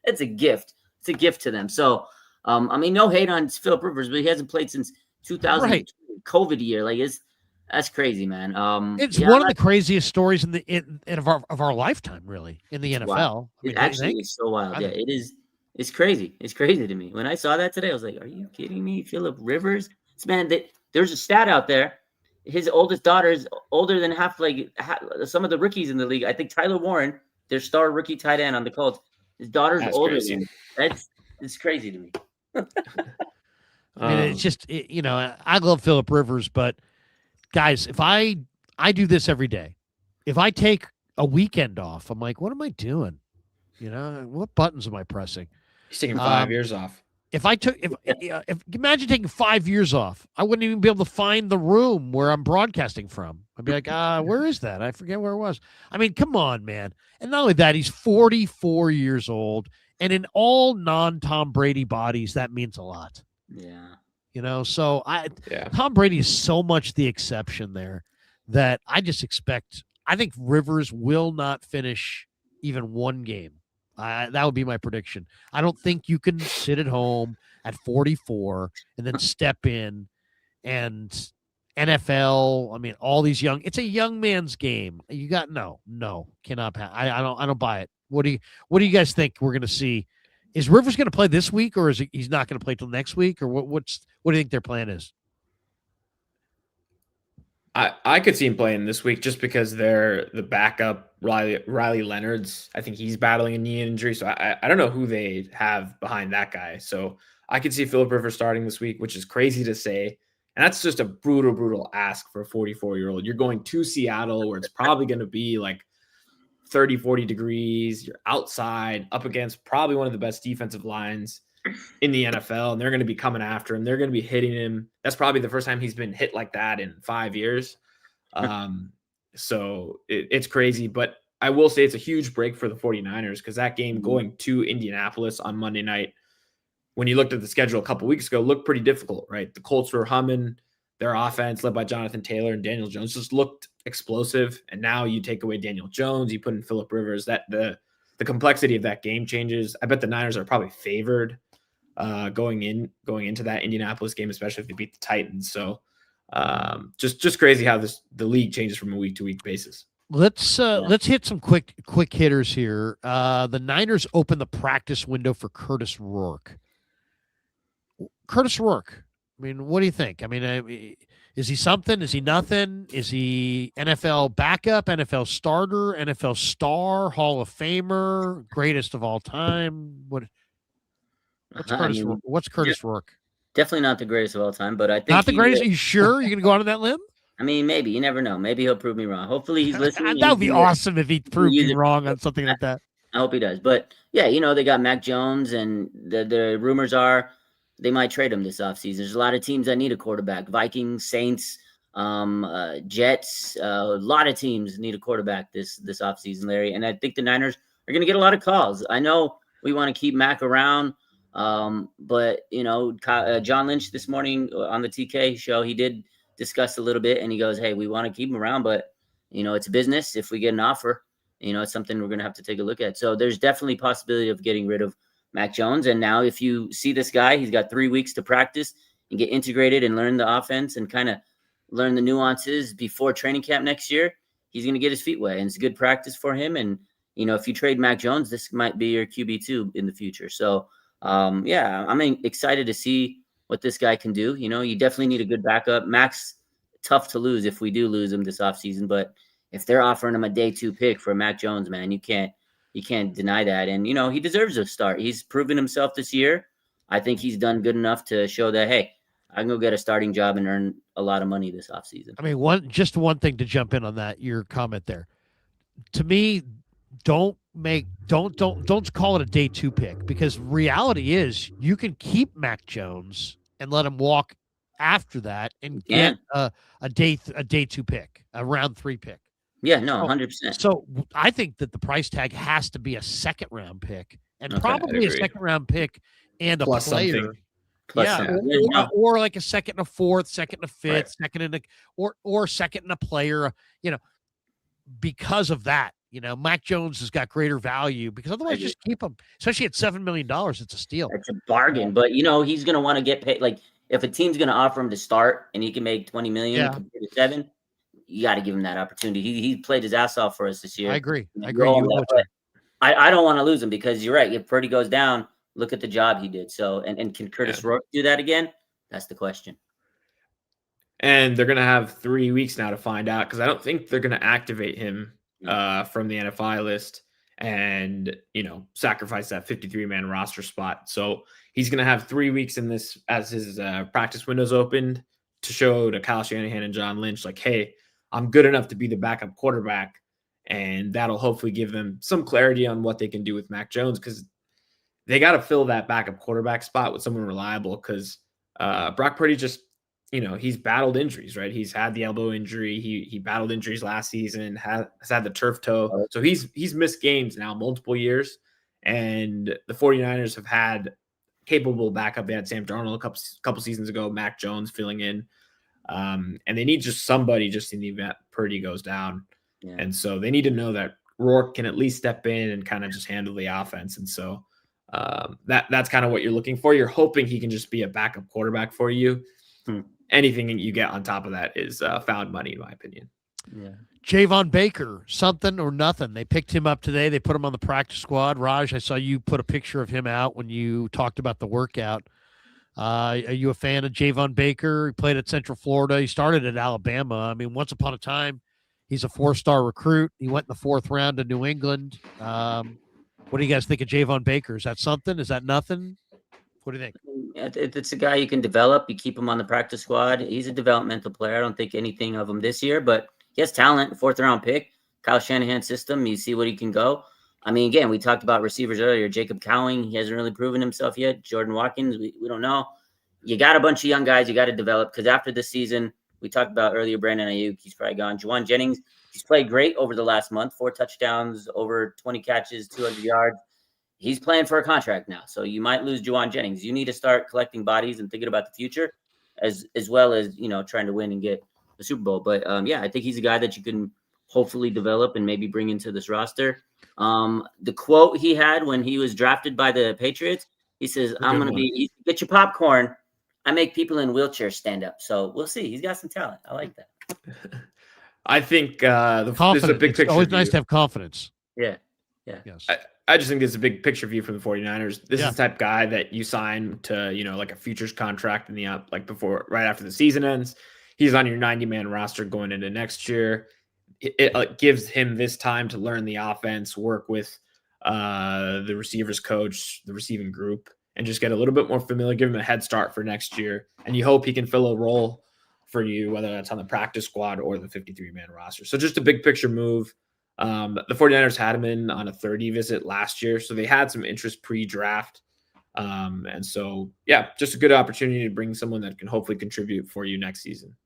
it's a gift. It's a gift to them. So, no hate on Phillip Rivers, but he hasn't played since 2000 Right. COVID year. Like, that's crazy, man. It's one of the craziest stories of our lifetime, really, in the NFL. Wow. It actually is so wild. Yeah, it is. It's crazy. It's crazy to me. When I saw that today, I was like, "Are you kidding me, Phillip Rivers?" There's a stat out there. His oldest daughter is older than half some of the rookies in the league. I think Tyler Warren, their star rookie tight end on the Colts, his daughter's older than him. It's crazy to me. I mean, it's just I love Phillip Rivers, but guys, if I do this every day, if I take a weekend off, I'm like, what am I doing? What buttons am I pressing? He's taking 5 years off. If imagine taking 5 years off, I wouldn't even be able to find the room where I'm broadcasting from. I'd be like, where is that? I forget where it was. I mean, come on, man. And not only that, he's 44 years old, and in all non-Tom Brady bodies, that means a lot. Yeah. So Tom Brady is so much the exception there that I think Rivers will not finish even one game. That would be my prediction. I don't think you can sit at home at 44 and then step in and NFL. I mean, all these it's a young man's game. You got no, cannot. I don't buy it. What do you guys think we're going to see? Is Rivers going to play this week, or is he's not going to play till next week, or what do you think their plan is? I could see him playing this week just because they're the backup Riley Leonard's. I think he's battling a knee injury, so I don't know who they have behind that guy. So I could see Phillip Rivers starting this week, which is crazy to say, and that's just a brutal ask for a 44-year-old. You're going to Seattle, where it's probably going to be like 30, 40 degrees. You're outside up against probably one of the best defensive lines in the NFL, and they're going to be coming after him. They're going to be hitting him. That's probably the first time he's been hit like that in 5 years. So it's crazy, but I will say it's a huge break for the 49ers because that game going to Indianapolis on Monday night, when you looked at the schedule a couple weeks ago, looked pretty difficult, right? The Colts were humming. Their offense, led by Jonathan Taylor and Daniel Jones, just looked explosive. And now you take away Daniel Jones, you put in Phillip Rivers. That the complexity of that game changes. I bet the Niners are probably favored going into that Indianapolis game, especially if they beat the Titans. So just crazy how the league changes from a week to week basis. Let's hit some quick hitters here. The Niners open the practice window for Curtis Rourke. I mean, what do you think? I mean, is he something? Is he nothing? Is he NFL backup, NFL starter, NFL star, Hall of Famer, greatest of all time? What's Curtis Rourke? Definitely not the greatest of all time, but I think not the greatest. Are you sure you're going to go out on that limb? I mean, maybe. You never know. Maybe he'll prove me wrong. Hopefully he's listening. That would be He's- awesome if he proved use you it. wrong on something like that. I hope he does. But yeah, they got Mac Jones, and the rumors are they might trade him this offseason. There's a lot of teams that need a quarterback. Vikings, Saints, Jets, a lot of teams need a quarterback this offseason, Larry. And I think the Niners are going to get a lot of calls. I know we want to keep Mac around, but John Lynch this morning on the TK show, he did discuss a little bit, and he goes, "Hey, we want to keep him around, but it's a business. If we get an offer, it's something we're going to have to take a look at." So there's definitely possibility of getting rid of Mac Jones. And now if you see this guy, he's got 3 weeks to practice and get integrated and learn the offense and kind of learn the nuances before training camp next year. He's going to get his feet wet, and it's good practice for him. And, if you trade Mac Jones, this might be your QB2 in the future. So, I'm excited to see what this guy can do. You definitely need a good backup. Mac's tough to lose if we do lose him this offseason, but if they're offering him a day 2 pick for Mac Jones, man, you can't deny that. And, he deserves a start. He's proven himself this year. I think he's done good enough to show that, hey, I can go get a starting job and earn a lot of money this offseason. I mean, one thing to jump in on that, your comment there. To me, don't call it a day 2 pick, because reality is you can keep Mac Jones and let him walk after that and get a day 2 pick, a round 3 pick. Yeah, no, 100%. So I think that the price tag has to be a second round pick, and probably a second round pick and a Plus player. something. Or like a second and a fourth, second and a fifth, second and or second and a player, because of that. Mac Jones has got greater value, because otherwise just keep him, especially at $7 million. It's a steal. It's a bargain, but he's going to want to get paid. Like, if a team's going to offer him to start and he can make $20 million compared to 7, you got to give him that opportunity. He played his ass off for us this year. I agree. I don't want to lose him, because you're right. If Purdy goes down, look at the job he did. So, and can Curtis Rourke do that again? That's the question. And they're going to have 3 weeks now to find out, because I don't think they're going to activate him from the NFI list and, sacrifice that 53-man roster spot. So he's going to have 3 weeks in this as his practice windows opened to show to Kyle Shanahan and John Lynch, like, hey, I'm good enough to be the backup quarterback. And that'll hopefully give them some clarity on what they can do with Mac Jones, because they got to fill that backup quarterback spot with someone reliable, because Brock Purdy just, he's battled injuries, right? He's had the elbow injury. He battled injuries last season, has had the turf toe. So he's missed games now multiple years. And the 49ers have had capable backup. They had Sam Darnold a couple seasons ago, Mac Jones filling in. And they need just somebody just in the event Purdy goes down. Yeah. And so they need to know that Rourke can at least step in and kind of just handle the offense. And so that's kind of what you're looking for. You're hoping he can just be a backup quarterback for you. Anything you get on top of that is found money, in my opinion. Yeah. Javon Baker, something or nothing. They picked him up today. They put him on the practice squad. Raj, I saw you put a picture of him out when you talked about the workout. Are you a fan of Javon Baker? He played at Central Florida. He started at Alabama. I mean, once upon a time, he's a 4-star recruit. He went in the 4th round to New England. What do you guys think of Javon Baker? Is that something? Is that nothing? What do you think? It's a guy you can develop. You keep him on the practice squad. He's a developmental player. I don't think anything of him this year, but he has talent. 4th round pick. Kyle Shanahan system. You see what he can go. I mean, again, we talked about receivers earlier. Jacob Cowing, he hasn't really proven himself yet. Jordan Watkins, we don't know. You got a bunch of young guys you got to develop, because after this season, we talked about earlier, Brandon Ayuk, he's probably gone. Juwan Jennings, he's played great over the last month. 4 touchdowns, over 20 catches, 200 yards. He's playing for a contract now, so you might lose Juwan Jennings. You need to start collecting bodies and thinking about the future, as well as trying to win and get the Super Bowl. But I think he's a guy that you can hopefully develop and maybe bring into this roster. The quote he had when he was drafted by the Patriots, he says, "I'm going to get your popcorn. I make people in wheelchairs stand up." So we'll see. He's got some talent. I like that. I think there's a big picture. It's always nice to have confidence. Yeah. Yes. I just think there's a big picture view from the 49ers. This is the type of guy that you sign to, like a futures contract in the right after the season ends. He's on your 90-man roster going into next year. It gives him this time to learn the offense, work with the receivers coach, the receiving group, and just get a little bit more familiar, give him a head start for next year. And you hope he can fill a role for you, whether that's on the practice squad or the 53-man roster. So just a big picture move. The 49ers had him in on a 30 visit last year, so they had some interest pre-draft. And so, yeah, just a good opportunity to bring someone that can hopefully contribute for you next season.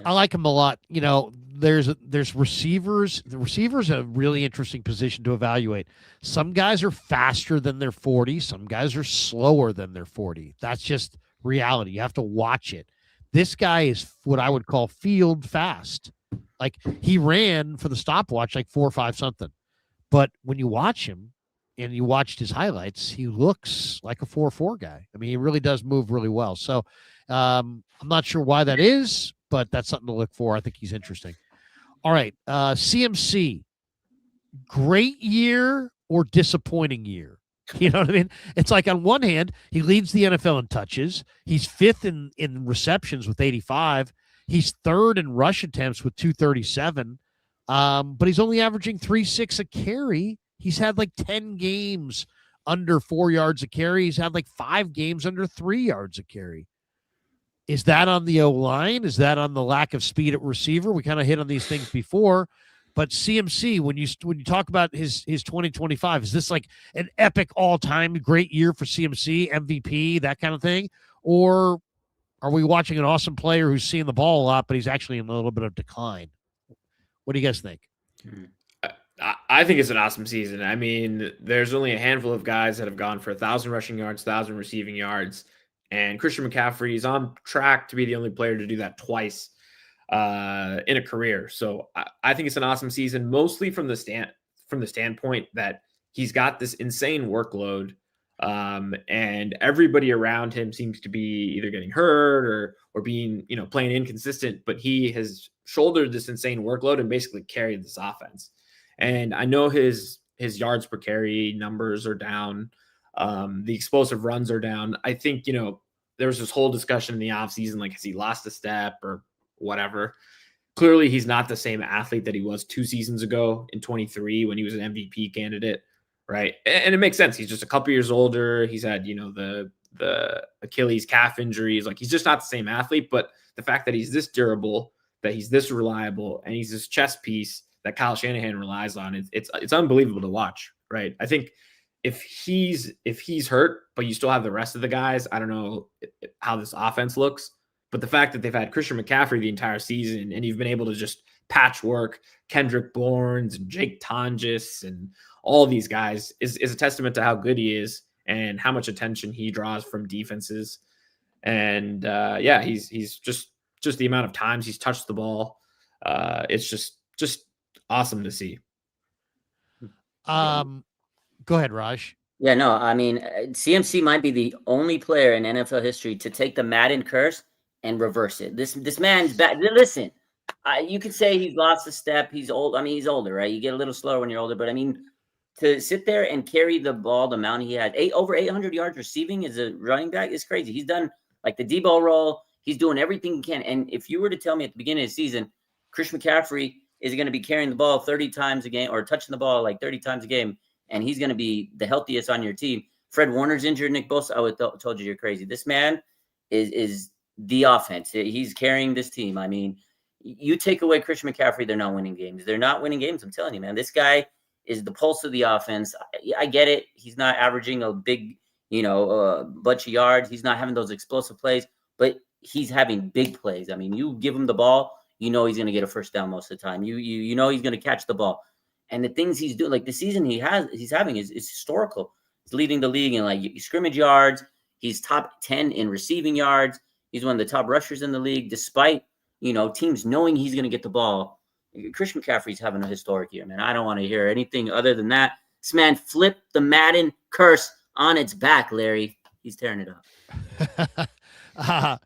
I like him a lot. You know, there's receivers. The receivers are a really interesting position to evaluate. Some guys are faster than their 40. Some guys are slower than their 40. That's just reality. You have to watch it. This guy is what I would call field fast. Like, he ran for the stopwatch like 4 or 5 something. But when you watch him and you watched his highlights, he looks like a 4.4 guy. I mean, he really does move really well. So I'm not sure why that is, but that's something to look for. I think he's interesting. All right. CMC, great year or disappointing year? You know what I mean? It's like, on one hand, he leads the NFL in touches. He's 5th in receptions with 85. He's 3rd in rush attempts with 237. But he's only averaging 3.6 a carry. He's had like 10 games under 4 yards a carry. He's had like 5 games under 3 yards a carry. Is that on the O-line? Is that on the lack of speed at receiver? We kind of hit on these things before. But CMC, when you talk about his 2025, is this like an epic all-time great year for CMC, MVP, that kind of thing? Or are we watching an awesome player who's seeing the ball a lot, but he's actually in a little bit of decline? What do you guys think? I think it's an awesome season. I mean, there's only a handful of guys that have gone for 1,000 rushing yards, 1,000 receiving yards, and Christian McCaffrey is on track to be the only player to do that twice in a career. So I think it's an awesome season, mostly from the standpoint that he's got this insane workload, and everybody around him seems to be either getting hurt or being, playing inconsistent, but he has shouldered this insane workload and basically carried this offense. And I know his yards per carry numbers are down. The explosive runs are down. I think, there was this whole discussion in the offseason, like, has he lost a step or whatever? Clearly, he's not the same athlete that he was 2 seasons ago in 23 when he was an MVP candidate, right? And it makes sense. He's just a couple years older. He's had, the Achilles calf injuries. Like, he's just not the same athlete. But the fact that he's this durable, that he's this reliable, and he's this chess piece that Kyle Shanahan relies on, it's unbelievable to watch, right? I think if he's hurt, but you still have the rest of the guys, I don't know how this offense looks. But the fact that they've had Christian McCaffrey the entire season, and you've been able to just patchwork Kendrick Bourne and Jake Tonjes and all these guys is a testament to how good he is and how much attention he draws from defenses. And he's just the amount of times he's touched the ball. It's just awesome to see. Go ahead, Raj. Yeah, no, I mean, CMC might be the only player in NFL history to take the Madden curse and reverse it. This man's bad. Listen, you could say he's lost a step. He's old. I mean, he's older, right? You get a little slower when you're older. But I mean, to sit there and carry the ball the amount he had, over 800 yards receiving as a running back is crazy. He's done like the Debo role. He's doing everything he can. And if you were to tell me at the beginning of the season, Chris McCaffrey is going to be carrying the ball 30 times a game or touching the ball like 30 times a game, and he's going to be the healthiest on your team. Fred Warner's injured, Nick Bosa, I would told you you're crazy. This man is the offense. He's carrying this team. I mean, you take away Christian McCaffrey, they're not winning games. They're not winning games. I'm telling you, man. This guy is the pulse of the offense. I get it. He's not averaging a big, bunch of yards. He's not having those explosive plays, but he's having big plays. I mean, you give him the ball, he's going to get a first down most of the time. You know he's going to catch the ball. And the things he's doing, like the season he's having is historical. He's leading the league in like scrimmage yards. He's top 10 in receiving yards. He's one of the top rushers in the league, despite, teams knowing he's going to get the ball. Christian McCaffrey's having a historic year, man. I don't want to hear anything other than that. This man flipped the Madden curse on its back, Larry. He's tearing it up.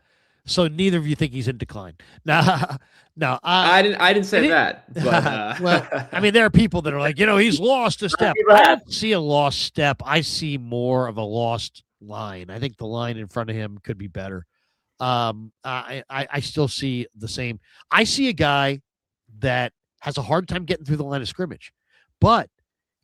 So neither of you think he's in decline. No, I didn't say that. But, well, I mean, there are people that are like, he's lost a step. I don't see a lost step. I see more of a lost line. I think the line in front of him could be better. I still see the same. I see a guy that has a hard time getting through the line of scrimmage. But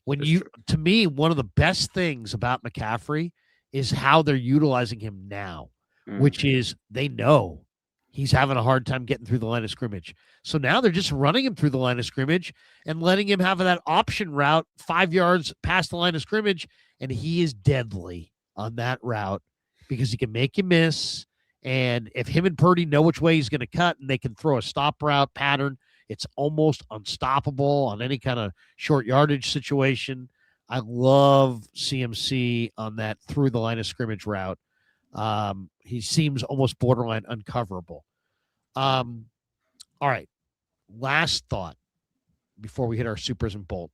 to me, one of the best things about McCaffrey is how they're utilizing him now, which is they know he's having a hard time getting through the line of scrimmage. So now they're just running him through the line of scrimmage and letting him have that option route 5 yards past the line of scrimmage, and he is deadly on that route because he can make you miss. And if him and Purdy know which way he's going to cut and they can throw a stop route pattern, it's almost unstoppable on any kind of short yardage situation. I love CMC on that through the line of scrimmage route. He seems almost borderline uncoverable. All right. Last thought before we hit our supers and bolt.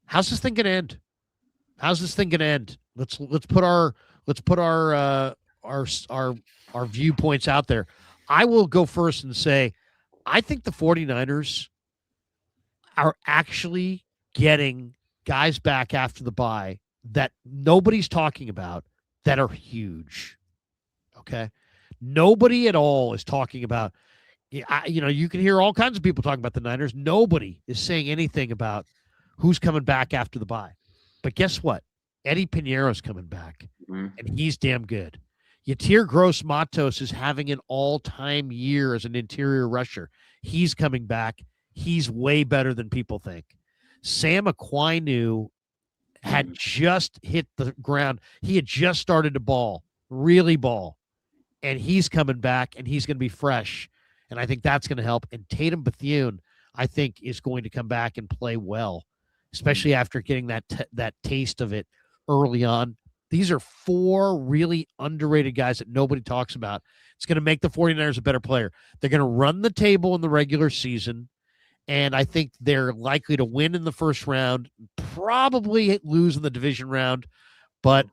How's this thing gonna end? Let's put our viewpoints out there. I will go first and say I think the 49ers are actually getting guys back after the bye that nobody's talking about that are huge. Okay. Nobody at all is talking about, you can hear all kinds of people talking about the Niners. Nobody is saying anything about who's coming back after the bye. But guess what? Eddie Piñeiro's coming back, and he's damn good. Yatir Gross-Matos is having an all-time year as an interior rusher. He's coming back. He's way better than people think. Sam Aquinu had just hit the ground. He had just started to really ball. And he's coming back, and he's going to be fresh. And I think that's going to help. And Tatum Bethune, I think, is going to come back and play well, especially after getting that taste of it early on. These are 4 really underrated guys that nobody talks about. It's going to make the 49ers a better player. They're going to run the table in the regular season, and I think they're likely to win in the first round, probably lose in the division round, but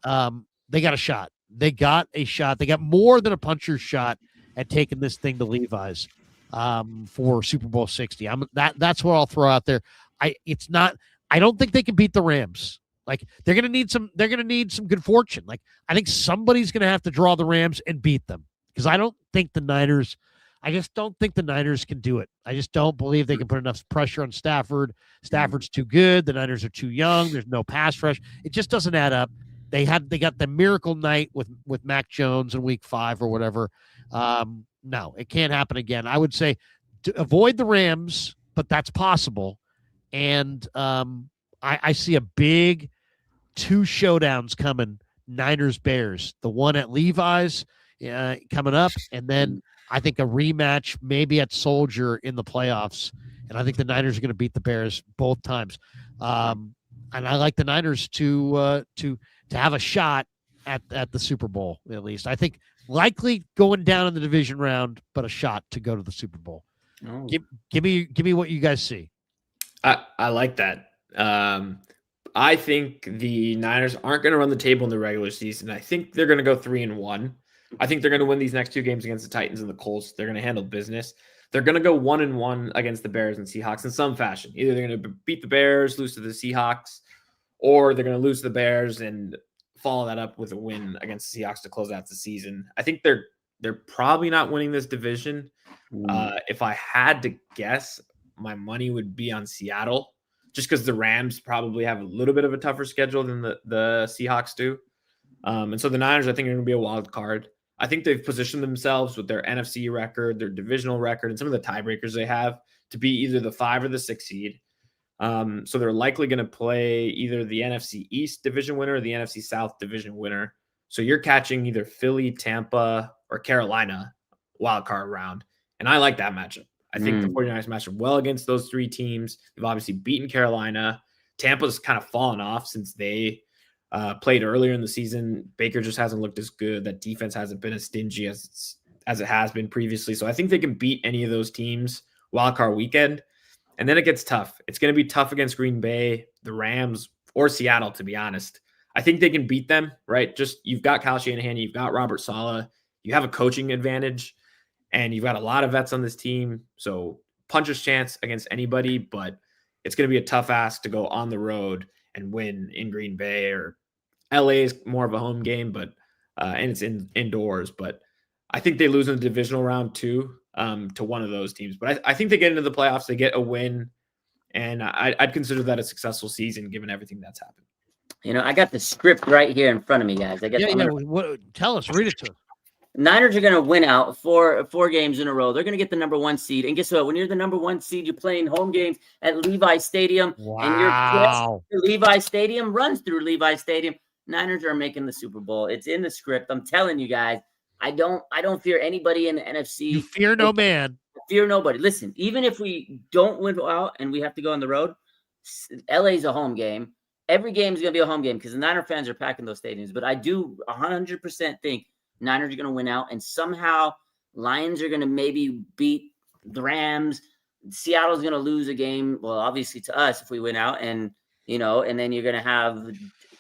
they got a shot. They got more than a puncher's shot at taking this thing to Levi's for Super Bowl 60. That's what I'll throw out there. I don't think they can beat the Rams. Like they're going to need some good fortune. Like I think somebody's going to have to draw the Rams and beat them because I just don't think the Niners can do it. I just don't believe they can put enough pressure on Stafford. Stafford's too good. The Niners are too young. There's no pass rush. It just doesn't add up. They got the miracle night with Mac Jones in week 5 or whatever. No, it can't happen again. I would say to avoid the Rams, but that's possible. And I see a big 2 showdowns coming, Niners-Bears. The one at Levi's coming up, and then I think a rematch maybe at Soldier in the playoffs. And I think the Niners are going to beat the Bears both times. And I like the Niners to have a shot at the Super Bowl, at least. I think likely going down in the division round, but a shot to go to the Super Bowl. Oh. Give me what you guys see. I like that. I think the Niners aren't going to run the table in the regular season. I think they're going to go 3-1. I think they're going to win these next 2 games against the Titans and the Colts. They're going to handle business. They're going to go 1-1 against the Bears and Seahawks in some fashion. Either they're going to beat the Bears, lose to the Seahawks, or they're going to lose to the Bears and follow that up with a win against the Seahawks to close out the season. I think they're probably not winning this division. If I had to guess, my money would be on Seattle, just because the Rams probably have a little bit of a tougher schedule than the Seahawks do. And so the Niners, I think, are going to be a wild card. I think they've positioned themselves with their NFC record, their divisional record, and some of the tiebreakers they have to be either the 5 or the 6 seed. So they're likely going to play either the NFC East division winner or the NFC South division winner. So you're catching either Philly, Tampa, or Carolina wild card round. And I like that matchup. I think the 49ers match up well against those 3 teams. They've obviously beaten Carolina. Tampa's kind of fallen off since they played earlier in the season. Baker just hasn't looked as good. That defense hasn't been as stingy as it has been previously. So I think they can beat any of those teams wildcard weekend. And then it gets tough. It's going to be tough against Green Bay, the Rams, or Seattle, to be honest. I think they can beat them, right? Just you've got Kyle Shanahan, you've got Robert Saleh, you have a coaching advantage, and you've got a lot of vets on this team. So puncher's chance against anybody, but it's going to be a tough ask to go on the road and win in Green Bay, or LA is more of a home game, but and it's indoors. But I think they lose in the divisional round too, to one of those teams. But I think they get into the playoffs, they get a win, and I'd consider that a successful season given everything that's happened. I got the script right here in front of me, guys. What? Tell us, read it to us. Niners are going to win out four games in a row. They're going to get the number 1 seed. And guess what? When you're the number 1 seed, you're playing home games at Levi Stadium. And your quest to Levi Stadium runs through Levi Stadium. Niners are making the Super Bowl. It's in the script. I'm telling you guys. I don't fear anybody in the NFC. You fear no man. Fear nobody. Listen, even if we don't win out and we have to go on the road, LA's a home game. Every game is going to be a home game because the Niner fans are packing those stadiums. But I do 100% think Niners are going to win out, and somehow Lions are going to maybe beat the Rams. Seattle's going to lose a game. Well, obviously to us if we win out, and then you're going to have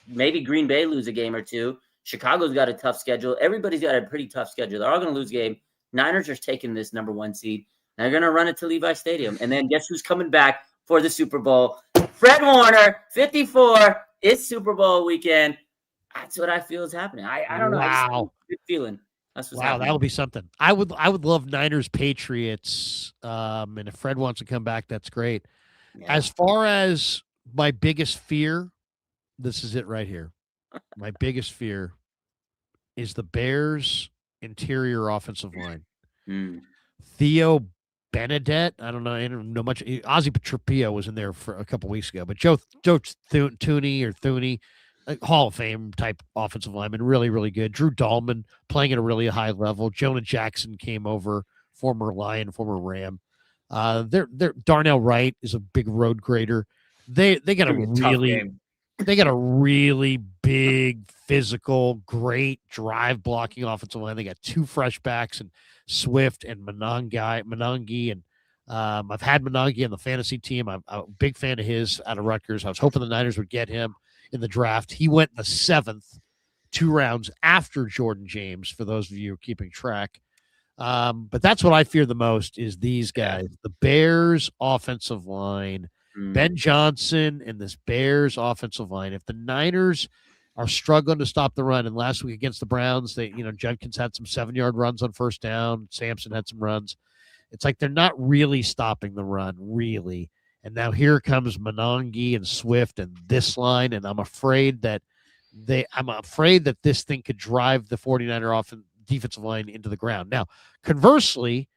maybe Green Bay lose a game or two. Chicago's got a tough schedule. Everybody's got a pretty tough schedule. They're all going to lose a game. Niners are taking this number 1 seed. They're going to run it to Levi Stadium. And then guess who's coming back for the Super Bowl? Fred Warner, 54. It's Super Bowl weekend. That's what I feel is happening. I don't know. Wow. Good feeling. That's what's wow, happening. that would be something. I would love Niners Patriots. And if Fred wants to come back, that's great. Yeah. As far as my biggest fear, this is it right here. My biggest fear is the Bears' interior offensive line. Theo Benedette, I don't know much. Ozzie Patrapio was in there for a couple weeks ago, but Joe Thuney, Hall of Fame type offensive lineman, really, really good. Drew Dahlman playing at a really high level. Jonah Jackson came over, former Lion, former Ram. They're Darnell Wright is a big road grader. They got a really big, physical, great drive blocking offensive line. They got 2 fresh backs and Swift and Monangi, and I've had Monangi on the fantasy team. I'm a big fan of his out of Rutgers. I was hoping the Niners would get him in the draft. He went in the 7th, 2 rounds after Jordan James, for those of you who are keeping track. But that's what I fear the most is these guys, the Bears offensive line, Ben Johnson and this Bears offensive line. If the Niners are struggling to stop the run, and last week against the Browns, Jenkins had some 7-yard runs on first down. Sampson had some runs. It's like they're not really stopping the run, really. And now here comes Monangi and Swift and this line, and I'm afraid that this thing could drive the 49er defensive line into the ground. Now, conversely,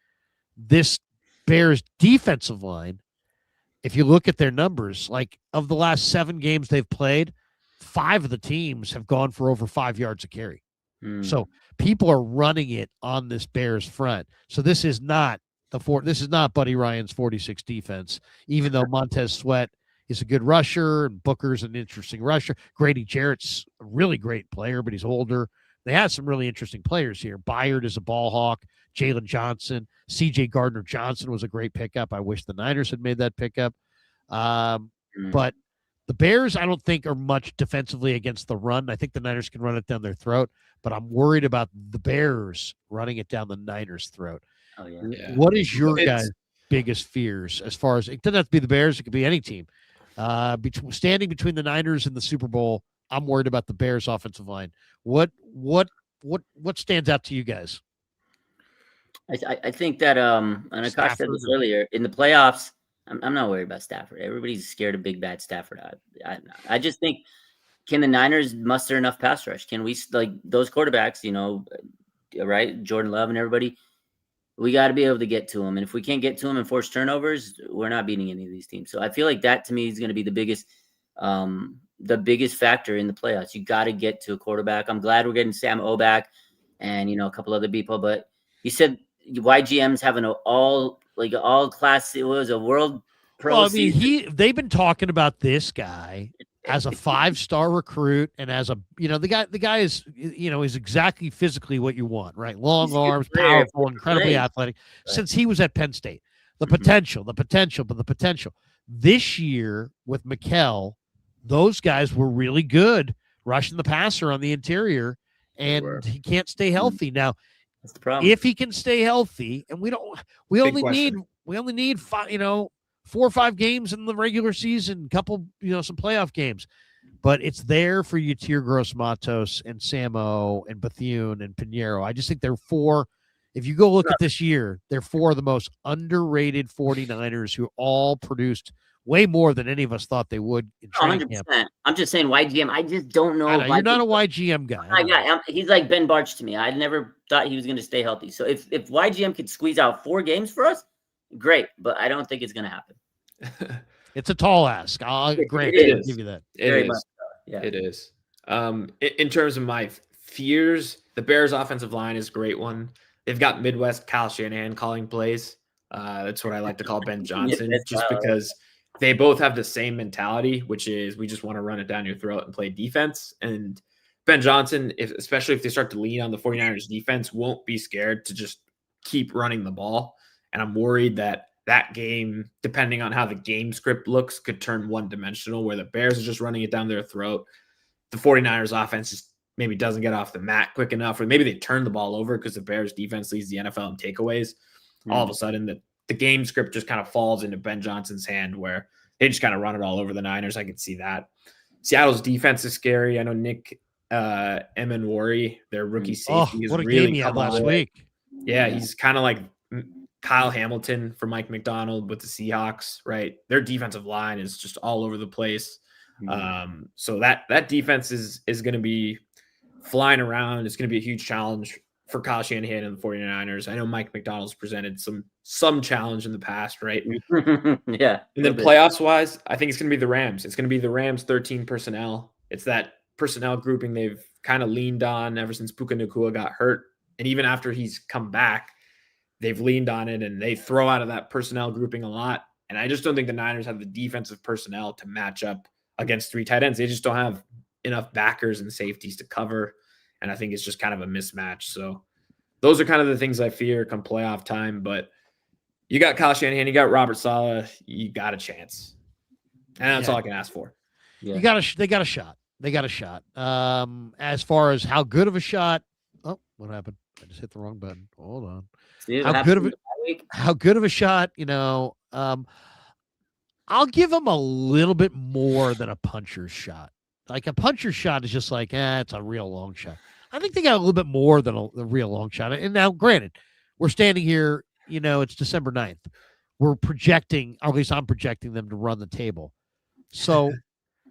this Bears defensive line, if you look at their numbers, like of the last 7 games they've played, 5 of the teams have gone for over 5 yards a carry. So people are running it on this Bears front. So this is not Buddy Ryan's 46 defense, even though Montez Sweat is a good rusher and Booker's an interesting rusher. Grady Jarrett's a really great player, but he's older. They have some really interesting players here. Byard is a ball hawk. Jalen Johnson. C.J. Gardner-Johnson was a great pickup. I wish the Niners had made that pickup. But the Bears, I don't think, are much defensively against the run. I think the Niners can run it down their throat, but I'm worried about the Bears running it down the Niners' throat. Oh, yeah. What is your guys' biggest fears as far as – it doesn't have to be the Bears. It could be any team. Standing between the Niners and the Super Bowl, I'm worried about the Bears' offensive line. What stands out to you guys? I think that and Akash said this earlier, in the playoffs, I'm not worried about Stafford. Everybody's scared of big bad Stafford. I just think, can the Niners muster enough pass rush? Can we, like those quarterbacks, right? Jordan Love and everybody, we got to be able to get to them. And if we can't get to them and force turnovers, we're not beating any of these teams. So I feel like that to me is going to be the biggest factor in the playoffs. You got to get to a quarterback. I'm glad we're getting Sam O back and, a couple other people, but you said YGM's having all class. It was a world pro. Well, I mean, they've been talking about this guy as a 5-star recruit and as a, the guy is, is exactly physically what you want, right? Long arms, powerful, incredibly athletic, since he was at Penn State. The potential. This year with Mikkel, those guys were really good rushing the passer on the interior, and he can't stay healthy. Now, that's the problem. If he can stay healthy, and we only need 4 or 5 games in the regular season, couple, some playoff games, but it's there for you, Yetur Gross-Matos and Samo and Bethune and Pinheiro. I just think they're 4. If you go look at this year, they're 4 of the most underrated 49ers who all produced way more than any of us thought they would in training camp. 100%. I'm just saying YGM. I just don't know. I know, you're not a YGM guy. I know. He's like Ben Barch to me. I never thought he was going to stay healthy. So if YGM could squeeze out 4 games for us, great. But I don't think it's going to happen. It's a tall ask. I'll give you that. It is. Yeah. It is. In terms of my fears, the Bears' offensive line is a great one. They've got Midwest Kyle Shanahan calling plays. That's what I like to call Ben Johnson, just because they both have the same mentality, which is we just want to run it down your throat and play defense. And Ben Johnson, especially if they start to lean on the 49ers defense, won't be scared to just keep running the ball. And I'm worried that game, depending on how the game script looks, could turn one-dimensional, where the Bears are just running it down their throat. The 49ers offense just maybe doesn't get off the mat quick enough, or maybe they turn the ball over because the Bears defense leads the NFL in takeaways. All of a sudden, the game script just kind of falls into Ben Johnson's hand, where they just kind of run it all over the Niners. I could see that. Seattle's defense is scary. I know Nick Emenwari, their rookie safety, is what a really game he had last week. Yeah, he's kind of like Kyle Hamilton for Mike McDonald with the Seahawks, right? Their defensive line is just all over the place. So that defense is going to be flying around. It's going to be a huge challenge for Kyle Shanahan and the 49ers. I know Mike McDonald's presented some challenge in the past, right? Yeah. And then playoffs wise, I think it's going to be the Rams. It's going to be the Rams 13 personnel. It's that personnel grouping they've kind of leaned on ever since Puka Nacua got hurt. And even after he's come back, they've leaned on it, and they throw out of that personnel grouping a lot. And I just don't think the Niners have the defensive personnel to match up against 3 tight ends. They just don't have enough backers and safeties to cover. And I think it's just kind of a mismatch. So those are kind of the things I fear come playoff time. But you got Kyle Shanahan, you got Robert Saleh, you got a chance. And that's all I can ask for. Yeah. They got a shot. They got a shot. As far as how good of a shot, what happened? I just hit the wrong button. Hold on. How good of a shot, I'll give them a little bit more than a puncher's shot. Like a puncher's shot is just like, it's a real long shot. I think they got a little bit more than a real long shot. And now, granted, we're standing here, it's December 9th. We're projecting, or at least I'm projecting them to run the table. So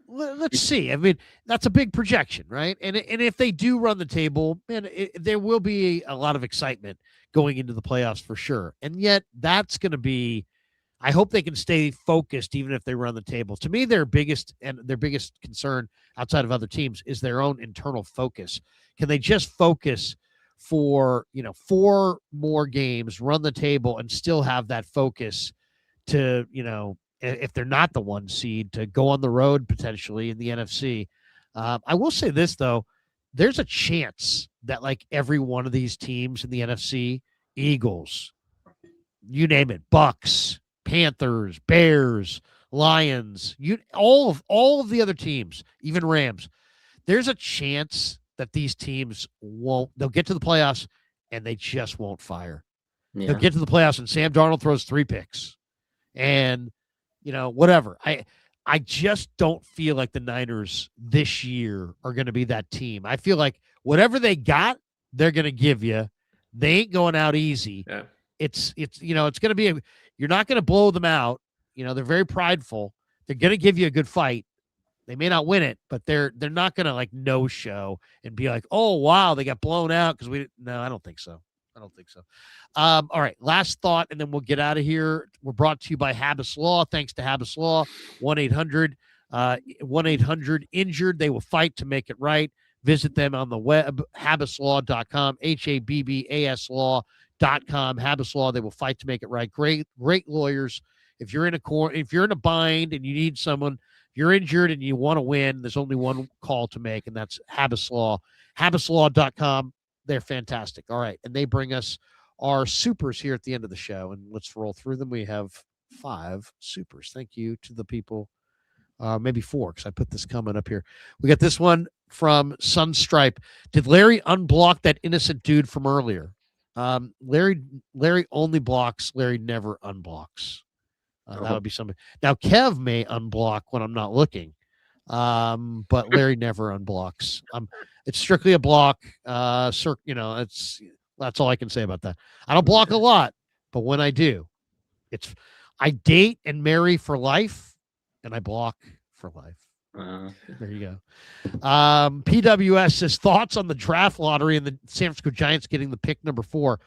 let's see. I mean, that's a big projection, right? And if they do run the table, man, there will be a lot of excitement going into the playoffs for sure. And yet that's going to be, I hope they can stay focused even if they run the table. To me, their biggest concern outside of other teams is their own internal focus. Can they just focus for, 4 more games, run the table, and still have that focus to, if they're not the 1 seed, to go on the road potentially in the NFC. I will say this, though. There's a chance that like every one of these teams in the NFC, Eagles, you name it, Bucks, Panthers, Bears, Lions, all of the other teams, even Rams, there's a chance that these teams they'll get to the playoffs and they just won't fire. Yeah. They'll get to the playoffs and Sam Darnold throws 3 picks and, whatever. I just don't feel like the Niners this year are going to be that team. I feel like whatever they got, they're going to give you. They ain't going out easy. Yeah. It's going to be you're not going to blow them out. They're very prideful. They're going to give you a good fight. They may not win it, but they're not going to like no show and be like, oh, wow, they got blown out no, I don't think so. All right, last thought, and then we'll get out of here. We're brought to you by Habas Law. Thanks to Habas Law, 1-800-INJURED. They will fight to make it right. Visit them on the web, habaslaw.com, HABBAS law.com. Habas Law, they will fight to make it right. Great lawyers. If you're in a bind and you need someone, if you're injured and you want to win, there's only one call to make, and that's Habas Law. Habaslaw.com. They're fantastic. All right. And they bring us our supers here at the end of the show. And let's roll through them. We have 5 supers. Thank you to the people. Maybe 4, because I put this comment up here. We got this one from Sunstripe. Did Larry unblock that innocent dude from earlier? Larry only blocks. Larry never unblocks. That would be something. Now, Kev may unblock when I'm not looking. But Larry never unblocks. It's strictly a block. That's all I can say about that. I don't block a lot, but when I do, I date and marry for life, and I block for life. Uh, There you go. PWS says thoughts on the draft lottery and the San Francisco Giants getting the pick number 4.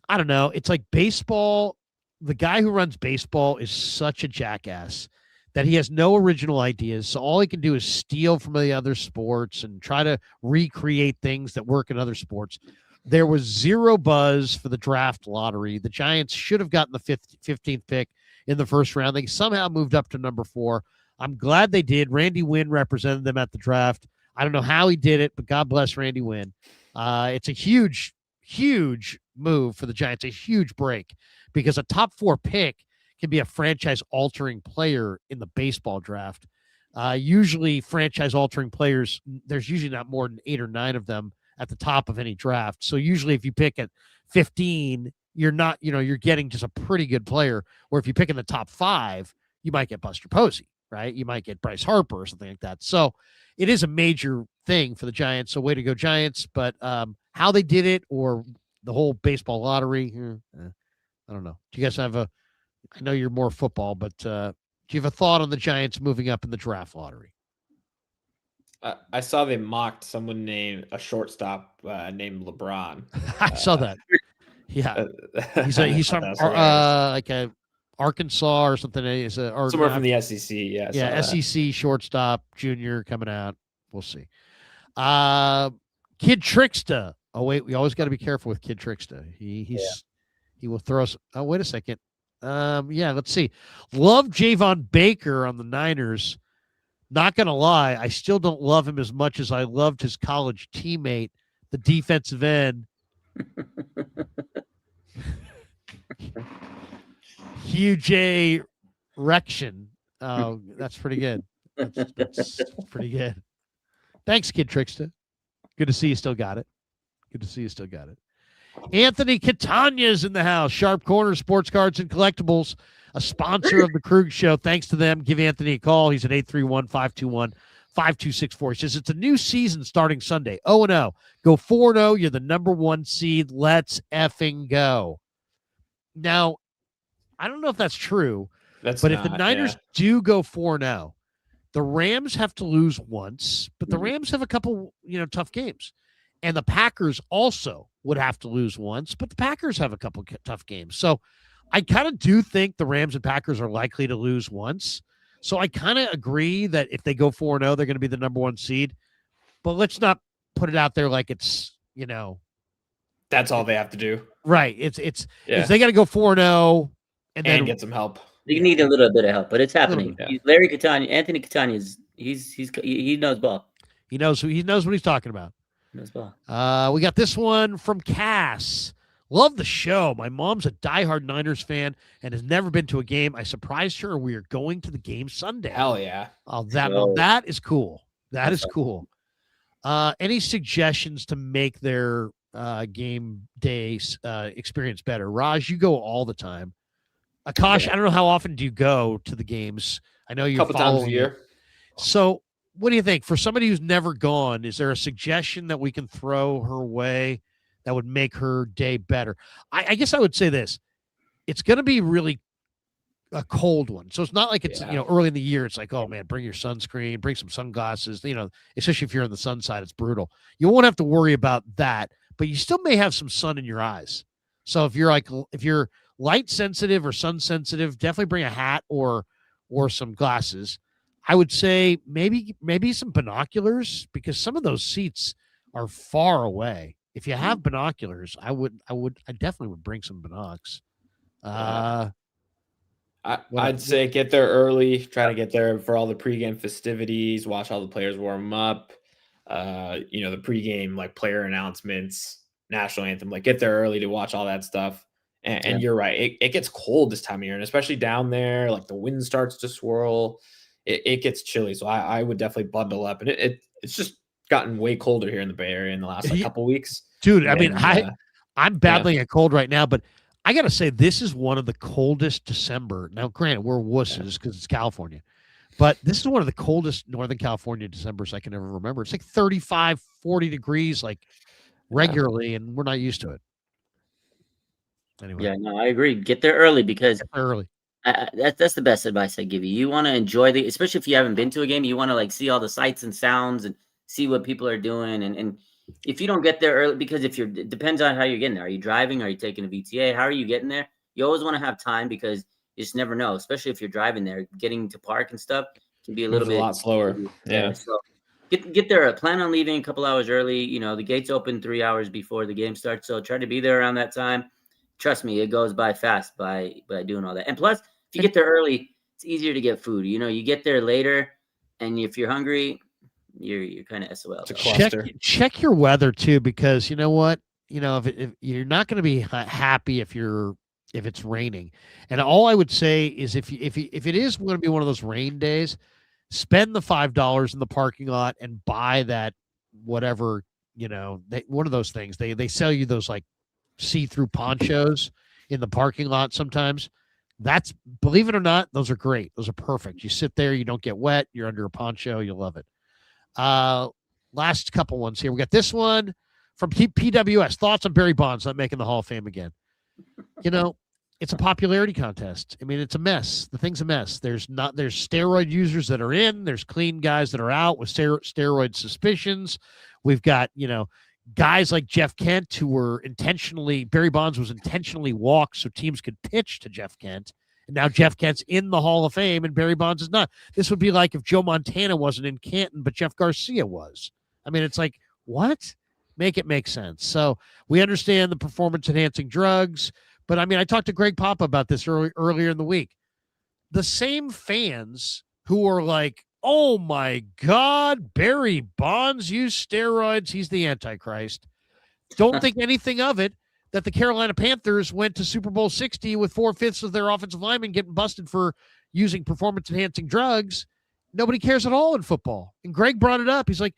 I don't know. It's like baseball. The guy who runs baseball is such a jackass that he has no original ideas. So all he can do is steal from the other sports and try to recreate things that work in other sports. There was zero buzz for the draft lottery. The Giants should have gotten the 15th pick in the first round. They somehow moved up to number 4. I'm glad they did. Randy Wynn represented them at the draft. I don't know how he did it, but God bless Randy Wynn. It's a huge, huge move for the Giants, a huge break, because a top 4 pick can be a franchise-altering player in the baseball draft. Usually franchise-altering players, there's usually not more than 8 or 9 of them at the top of any draft. So usually if you pick at 15, you're not, you're getting just a pretty good player. Or if you pick in the top 5, you might get Buster Posey, right? You might get Bryce Harper or something like that. So it is a major thing for the Giants. So way to go, Giants. But how they did it, or the whole baseball lottery, I don't know. Do you guys have I know you're more football, but do you have a thought on the Giants moving up in the draft lottery? I saw they mocked someone named a shortstop named LeBron. I saw that. Yeah, he's from like a Arkansas or something. Or somewhere from the SEC. Yeah, yeah, SEC shortstop junior coming out. We'll see. Kid Trickster. Oh wait, we always got to be careful with Kid Trickster. He will throw us. Oh wait a second. Let's see. Love Javon Baker on the Niners. Not gonna lie, I still don't love him as much as I loved his college teammate, the defensive end. Hugh J. Rection. Oh, that's pretty good. That's pretty good. Thanks, Kid Trickster. Good to see you still got it. Anthony Catania's in the house. Sharp Corner Sports Cards and Collectibles, a sponsor of the Kreuger Show. Thanks to them. Give Anthony a call. He's at 831-521-5264. He says it's a new season starting Sunday. 0-0. Go 4-0. You're the number 1 seed. Let's effing go. Now, I don't know if that's true, if the Niners do go 4-0, the Rams have to lose once, but the Rams have a couple, tough games. And the Packers also would have to lose once, but the Packers have a couple tough games. So I kind of do think the Rams and Packers are likely to lose once. So I kind of agree that if they go 4-0, they're going to be the number 1 seed. But let's not put it out there like it's, that's all they have to do. Right. It's they got to go 4-0 and then get some help. You need a little bit of help, but it's happening. Larry Catania, Anthony Catania he knows ball. He knows what he's talking about. Knows ball. We got this one from Cass. Love the show. My mom's a diehard Niners fan and has never been to a game. I surprised her. We are going to the game Sunday. Hell yeah. Oh, that is cool. That is cool. Any suggestions to make their game day experience better? Raj, you go all the time. Akash, I don't know how often do you go to the games? I know you're a couple times a year. So what do you think? For somebody who's never gone, is there a suggestion that we can throw her way that would make her day better? I guess I would say this. It's going to be really a cold one. So it's not like it's, early in the year. It's like, oh, man, bring your sunscreen, bring some sunglasses. Especially if you're on the sun side, it's brutal. You won't have to worry about that, but you still may have some sun in your eyes. So if you're light sensitive or sun sensitive, definitely bring a hat or some glasses. I would say maybe some binoculars, because some of those seats are far away. If you have binoculars, I definitely would bring some binocs. I'd say get there early, try to get there for all the pregame festivities, watch all the players warm up, the pregame, like player announcements, national anthem, like get there early to watch all that stuff. And you're right. It gets cold this time of year, and especially down there, like the wind starts to swirl. It gets chilly. So I would definitely bundle up. And it's just gotten way colder here in the Bay Area in the last couple weeks. Dude, I mean, I'm battling a cold right now, but I got to say, this is one of the coldest December. Now, granted, we're wusses because it's California, but this is one of the coldest Northern California Decembers I can ever remember. It's like 35, 40 degrees, like regularly, and we're not used to it. Anyway. Yeah, no, I agree. Get there early because early. That's the best advice I give you. You want to enjoy especially if you haven't been to a game, you want to like see all the sights and sounds and see what people are doing. And if you don't get there early, because it depends on how you're getting there. Are you driving? Are you taking a VTA? How are you getting there? You always want to have time because you just never know, especially if you're driving there. Getting to park and stuff can be a little bit lot slower. Yeah. So get there. Plan on leaving a couple hours early. You know, the gates open 3 hours before the game starts. So try to be there around that time. Trust me, it goes by fast by doing all that. And plus, if you get there early, it's easier to get food. You know, you get there later, and if you're hungry, you're kind of SOL. Check your weather too, because you know what, if you're not going to be happy if it's raining. And all I would say is if it is going to be one of those rain days, spend the $5 in the parking lot and buy that whatever, one of those things. They sell you those like see-through ponchos in the parking lot sometimes. That's, believe it or not, those are great. Those are perfect. You sit there, you don't get wet, you're under a poncho, you love it. Last couple ones here. We got this one from PWS. Thoughts on Barry Bonds not making the Hall of Fame again? It's a popularity contest. I mean, it's a mess. The thing's a mess. There's steroid users that are in, there's clean guys that are out with steroid suspicions. We've got, guys like Jeff Kent who were Barry Bonds was intentionally walked so teams could pitch to Jeff Kent. And now Jeff Kent's in the Hall of Fame and Barry Bonds is not. This would be like if Joe Montana wasn't in Canton, but Jeff Garcia was. I mean, it's like, what? Make it make sense. So we understand the performance-enhancing drugs, but I mean, I talked to Greg Papa about this earlier in the week. The same fans who are like, oh my God, Barry Bonds used steroids, he's the Antichrist, don't think anything of it, that the Carolina Panthers went to Super Bowl 60 with 4/5 of their offensive linemen getting busted for using performance-enhancing drugs. Nobody cares at all in football. And Greg brought it up. He's like,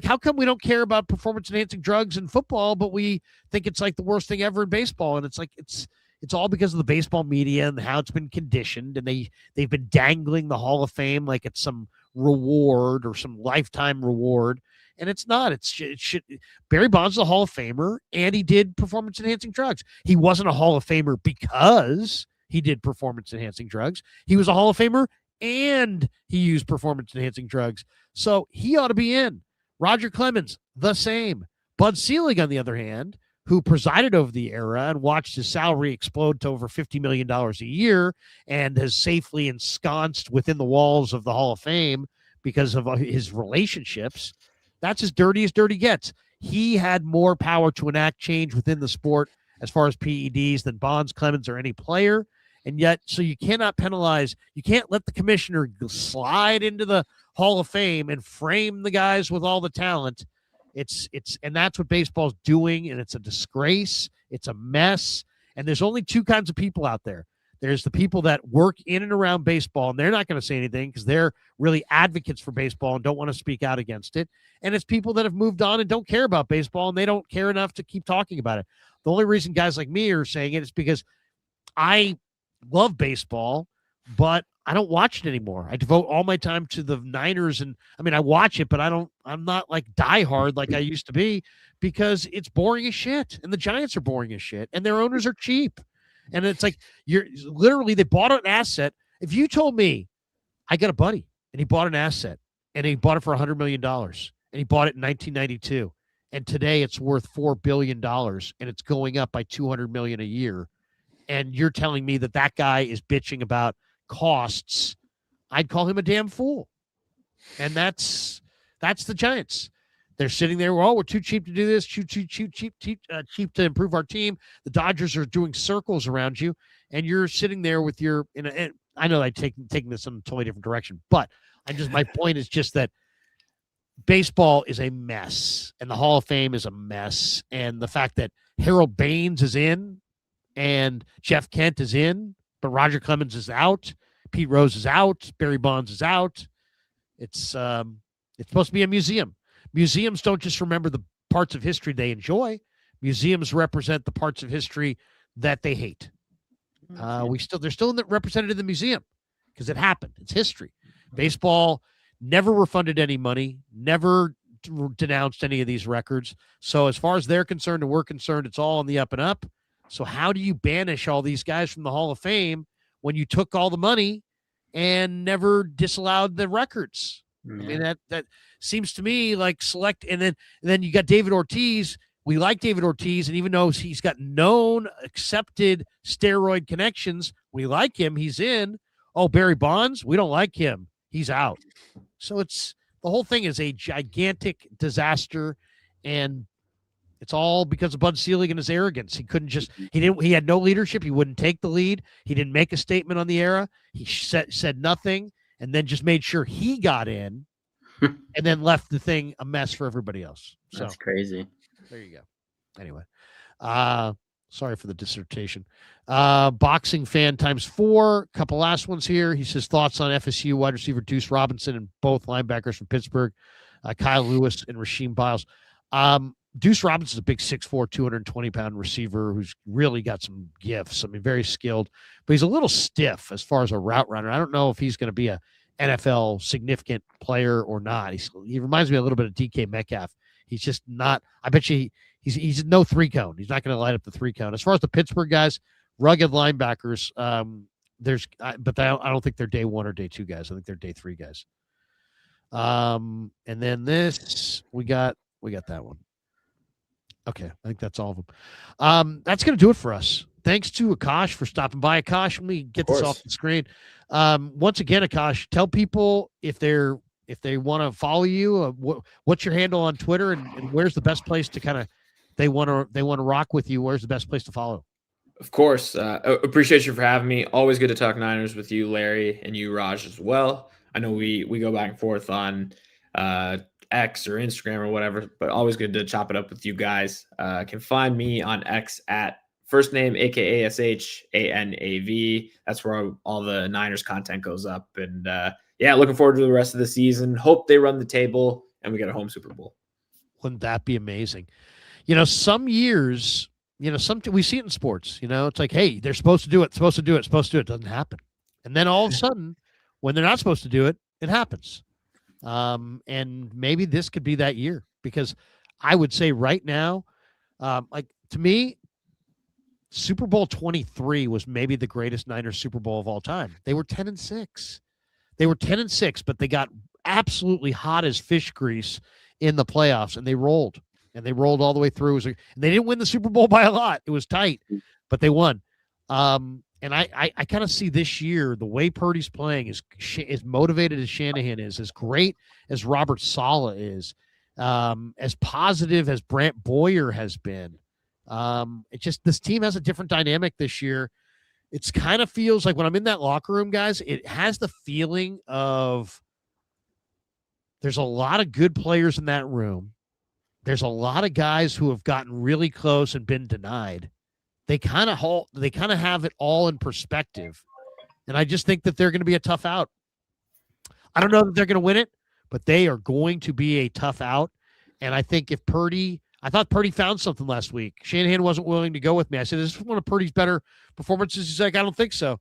how come we don't care about performance-enhancing drugs in football, but we think it's like the worst thing ever in baseball? And it's like, it's all because of the baseball media and how it's been conditioned. And they've been dangling the Hall of Fame like it's some reward or some lifetime reward. And it's not. It should. Barry Bonds is a Hall of Famer, and he did performance-enhancing drugs. He wasn't a Hall of Famer because he did performance-enhancing drugs. He was a Hall of Famer, and he used performance-enhancing drugs. So he ought to be in. Roger Clemens, the same. Bud Selig, on the other hand, who presided over the era and watched his salary explode to over $50 million a year and has safely ensconced within the walls of the Hall of Fame because of his relationships. That's as dirty as dirty gets. He had more power to enact change within the sport as far as PEDs than Bonds, Clemens, or any player. And yet, so you cannot penalize, you can't let the commissioner slide into the Hall of Fame and frame the guys with all the talent. And that's what baseball's doing, and it's a disgrace. It's a mess. And there's only two kinds of people out there. There's the people that work in and around baseball, and they're not going to say anything because they're really advocates for baseball and don't want to speak out against it. And it's people that have moved on and don't care about baseball, and they don't care enough to keep talking about it. The only reason guys like me are saying it is because I love baseball, but I don't watch it anymore. I devote all my time to the Niners, and I mean, I watch it, but I'm not like diehard like I used to be because it's boring as shit, and the Giants are boring as shit, and their owners are cheap. And it's like, they bought an asset. If you told me, I got a buddy and he bought an asset and he bought it for $100 million and he bought it in 1992. And today it's worth $4 billion and it's going up by $200 million a year. And you're telling me that guy is bitching about costs. I'd call him a damn fool. And that's the Giants. They're sitting there. We're too cheap to do this. Cheap to improve our team. The Dodgers are doing circles around you, and you're sitting there with your. And I know I'm taking this in a totally different direction, but my point is just that baseball is a mess, and the Hall of Fame is a mess, and the fact that Harold Baines is in, and Jeff Kent is in, but Roger Clemens is out, Pete Rose is out, Barry Bonds is out. It's supposed to be a museum. Museums don't just remember the parts of history they enjoy. Museums represent the parts of history that they hate. They're still represented in the museum because it happened. It's history. Baseball never refunded any money, never denounced any of these records. So as far as they're concerned and we're concerned, it's all on the up and up. So how do you banish all these guys from the Hall of Fame when you took all the money and never disallowed the records. Yeah. I mean, that seems to me like select. And then you got David Ortiz. We like David Ortiz, and even though he's got known, accepted steroid connections, we like him. He's in. Oh, Barry Bonds, we don't like him. He's out. So the whole thing is a gigantic disaster, and it's all because of Bud Selig and his arrogance. He had no leadership. He wouldn't take the lead. He didn't make a statement on the era. He said nothing, and then just made sure he got in, and then left the thing a mess for everybody else. So That's crazy. there you go. Anyway, sorry for the dissertation. Boxing fan ×4. Couple last ones here. He says thoughts on FSU wide receiver Deuce Robinson and both linebackers from Pittsburgh, Kyle Lewis and Rasheem Biles. Deuce Robinson's a big 6'4", 220-pound receiver who's really got some gifts. I mean, very skilled, but he's a little stiff as far as a route runner. I don't know if he's going to be a NFL significant player or not. He reminds me a little bit of DK Metcalf. He's just not. I bet you he's no 3-cone. He's not going to light up the 3-cone. As far as the Pittsburgh guys, rugged linebackers. But I don't think they're day 1 or day 2 guys. I think they're day 3 guys. And then this we got that one. Okay, I think that's all of them. That's going to do it for us. Thanks to Akash for stopping by. Akash, let me get this off the screen. Once again, Akash, tell people if they want to follow you, what's your handle on Twitter, and where's the best place to kind of they want to rock with you. Where's the best place to follow? Of course. Appreciate you for having me. Always good to talk Niners with you, Larry, and you, Raj, as well. I know we go back and forth on X or Instagram or whatever, but always good to chop it up with you guys. Can find me on X at first name, AKASHANAV. That's where all the Niners content goes up. And looking forward to the rest of the season. Hope they run the table and we get a home Super Bowl. Wouldn't that be amazing? Some years, we see it in sports, it's like, hey, they're supposed to do it. It doesn't happen. And then all of a sudden, when they're not supposed to do it, it happens. And maybe this could be that year, because I would say right now, to me, Super Bowl 23 was maybe the greatest Niners Super Bowl of all time. They were 10-6. But they got absolutely hot as fish grease in the playoffs, and they rolled all the way through. And they didn't win the Super Bowl by a lot. It was tight, but they won. And I kind of see this year, the way Purdy's playing, as motivated as Shanahan is, as great as Robert Saleh is, as positive as Brant Boyer has been. This team has a different dynamic this year. It's kind of feels like when I'm in that locker room, guys, it has the feeling of there's a lot of good players in that room. There's a lot of guys who have gotten really close and been denied. They kind of have it all in perspective. And I just think that they're going to be a tough out. I don't know that they're going to win it, but they are going to be a tough out. And I think I thought Purdy found something last week. Shanahan wasn't willing to go with me. I said, this is one of Purdy's better performances. He's like, I don't think so.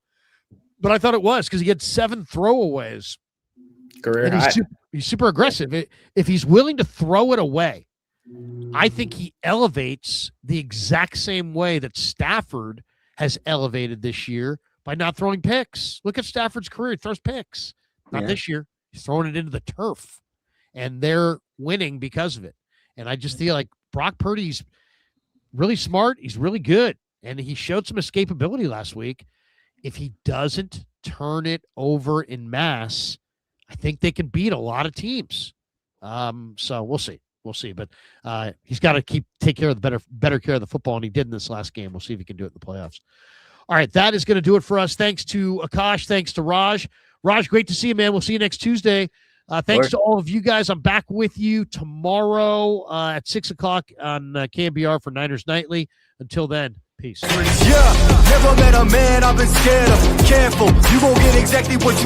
But I thought it was, because he had 7 throwaways. Career high. He's super aggressive. If he's willing to throw it away, I think he elevates the exact same way that Stafford has elevated this year by not throwing picks. Look at Stafford's career. He throws picks. Not this year. He's throwing it into the turf. And they're winning because of it. And I just feel like Brock Purdy's really smart. He's really good. And he showed some escapability last week. If he doesn't turn it over in mass, I think they can beat a lot of teams. So we'll see. But he's got to take care of the better care of the football, and he did in this last game. We'll see if he can do it in the playoffs. All right, that is going to do it for us. Thanks to Akash. Thanks to Raj. Raj, great to see you, man. We'll see you next Tuesday. Thanks to all of you guys. I'm back with you tomorrow at 6 o'clock on KMBR for Niners Nightly. Until then, peace. Yeah, never met a man I've been scared of. Careful, you won't get exactly what you